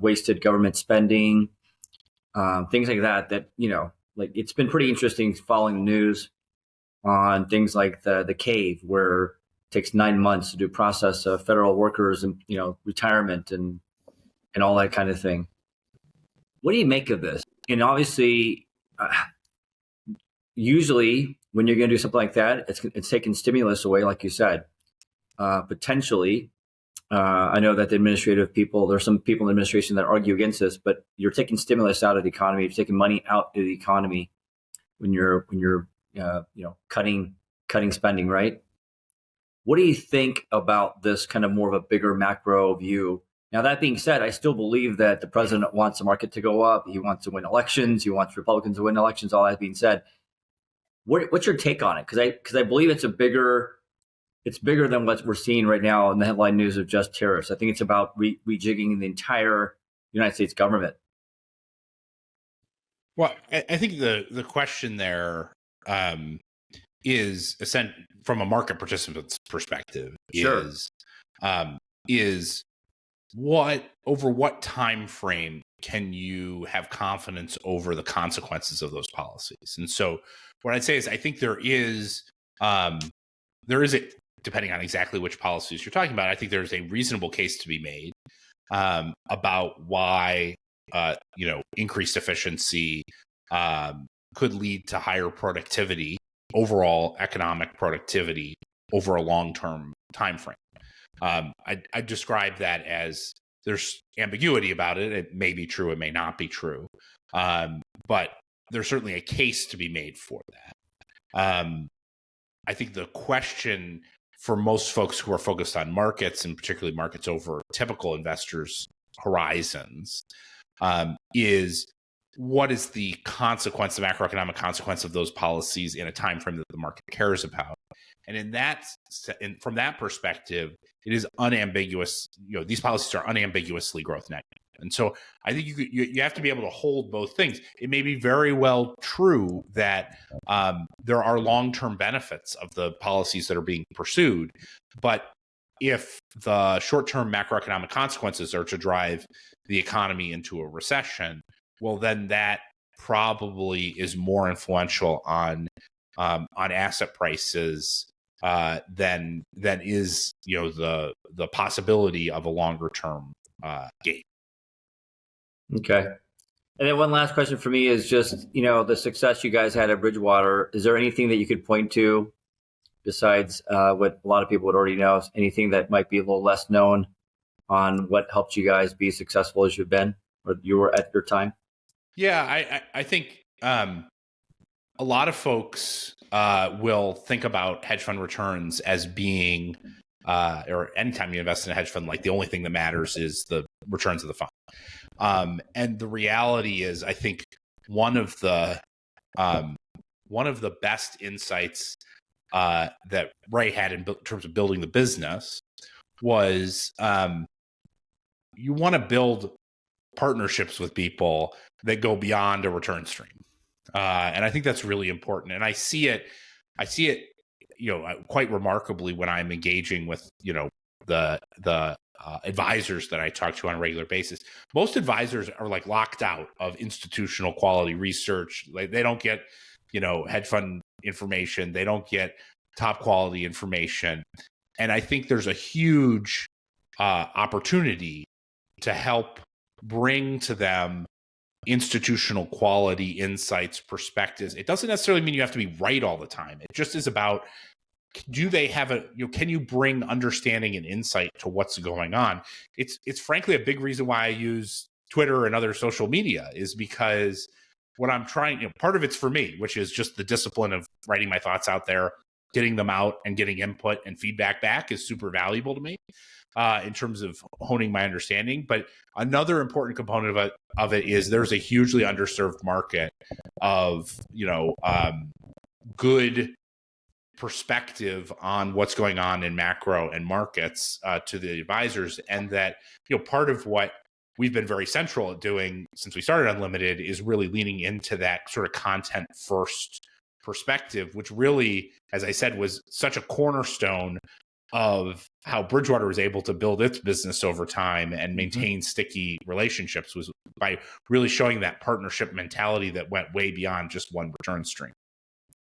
wasted government spending, things like that, like it's been pretty interesting following the news on things like the cave, where it takes 9 months to do process of federal workers and, retirement and all that kind of thing. What do you make of this? And obviously, usually when you're going to do something like that, it's taking stimulus away, like you said. Potentially, I know that there's some people in the administration that argue against this, but you're taking stimulus out of the economy. You're taking money out of the economy when you're cutting spending, right? What do you think about this kind of more of a bigger macro view? Now, that being said, I still believe that the president wants the market to go up. He wants to win elections. He wants Republicans to win elections. All that being said, what's your take on it? Because I believe it's bigger than what we're seeing right now in the headline news of just tariffs. I think it's about rejigging the entire United States government. Well, I think the question there is from a market participant's perspective. Sure. Is over what time frame can you have confidence over the consequences of those policies? And so what I'd say is I think there is depending on exactly which policies you're talking about, I think there's a reasonable case to be made about why increased efficiency could lead to higher productivity, overall economic productivity over a long-term time frame. I describe that as there's ambiguity about it. It may be true, it may not be true, but there's certainly a case to be made for that. I think the question for most folks who are focused on markets, and particularly markets over typical investors' horizons, is what is the consequence, the macroeconomic consequence of those policies in a time frame that the market cares about? And from that perspective, it is unambiguous. These policies are unambiguously growth negative. And so I think you have to be able to hold both things. It may be very well true that there are long-term benefits of the policies that are being pursued, but if the short-term macroeconomic consequences are to drive the economy into a recession, well, then that probably is more influential on asset prices than is the possibility of a longer-term gain. Okay. And then one last question for me is just, the success you guys had at Bridgewater. Is there anything that you could point to besides what a lot of people would already know? Anything that might be a little less known on what helped you guys be successful as you've been, or you were at your time? Yeah, I think a lot of folks will think about hedge fund returns as being, or anytime you invest in a hedge fund, like the only thing that matters is the returns of the fund. And the reality is, I think one of the best insights that Ray had in terms of building the business was you want to build partnerships with people that go beyond a return stream. And I think that's really important. And I see it, quite remarkably when I'm engaging with, the advisors that I talk to on a regular basis. Most advisors are like locked out of institutional quality research. Like they don't get, hedge fund information. They don't get top quality information. And I think there's a huge opportunity to help bring to them institutional quality insights, perspectives. It doesn't necessarily mean you have to be right all the time. It just is about, do they have can you bring understanding and insight to what's going on? It's frankly a big reason why I use Twitter and other social media, is because what I'm trying, part of it's for me, which is just the discipline of writing my thoughts out there, getting them out and getting input and feedback back is super valuable to me in terms of honing my understanding. But another important component of it is there's a hugely underserved market of, good perspective on what's going on in macro and markets to the advisors. And that, part of what we've been very central at doing since we started Unlimited is really leaning into that sort of content first perspective, which really, as I said, was such a cornerstone of how Bridgewater was able to build its business over time and maintain sticky relationships, was by really showing that partnership mentality that went way beyond just one return stream.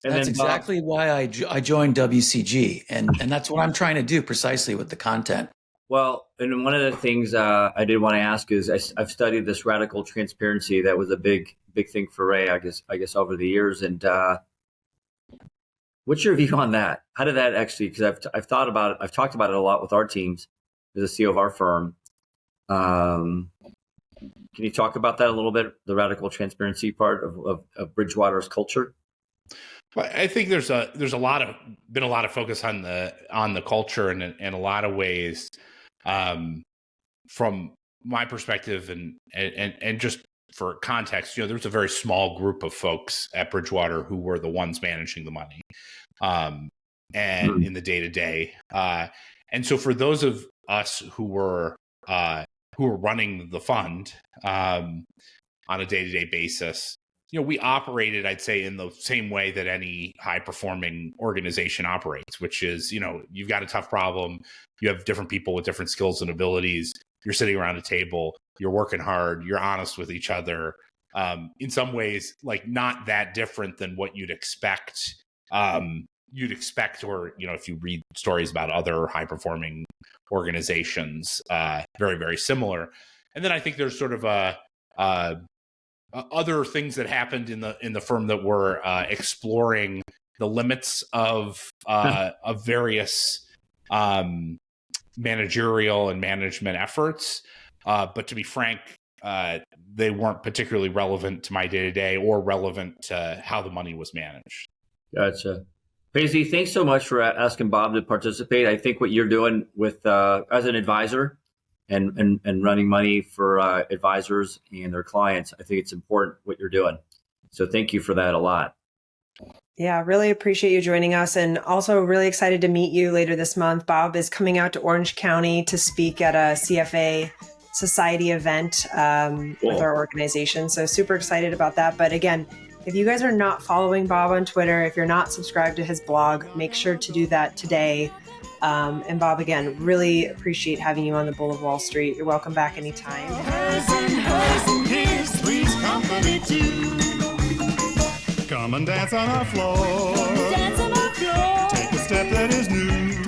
And that's exactly why I joined WCG. And that's what I'm trying to do precisely with the content. Well, and one of the things I did want to ask is I've studied this radical transparency. That was a big thing for Ray, I guess over the years. And what's your view on that? How did that actually? Because I've thought about it. I've talked about it a lot with our teams as a CEO of our firm. Can you talk about that a little bit? The radical transparency part of Bridgewater's culture. Well, I think there's been a lot of focus on the culture in a lot of ways. From my perspective, and just for context, there's a very small group of folks at Bridgewater who were the ones managing the money, and in the day to day. And so for those of us who were running the fund on a day to day basis, we operated, I'd say, in the same way that any high performing organization operates, which is, you've got a tough problem. You have different people with different skills and abilities. You're sitting around a table, you're working hard, you're honest with each other. In some ways, like not that different than what you'd expect. Or, if you read stories about other high performing organizations, very, very similar. And then I think there's sort of other things that happened in the firm that were exploring the limits of various managerial and management efforts. But to be frank, they weren't particularly relevant to my day-to-day or relevant to how the money was managed. Gotcha. Paisley, thanks so much for asking Bob to participate. I think what you're doing with as an advisor and running money for advisors and their clients, I think it's important what you're doing. So thank you for that a lot. Yeah, really appreciate you joining us, and also really excited to meet you later this month. Bob is coming out to Orange County to speak at a CFA Society event with our organization. So super excited about that. But again, if you guys are not following Bob on Twitter, if you're not subscribed to his blog, make sure to do that today. And Bob, again, really appreciate having you on the Bull of Wall Street. You're welcome back anytime. Hers and his three's company too. Come and dance on our floor. Take a step that is new.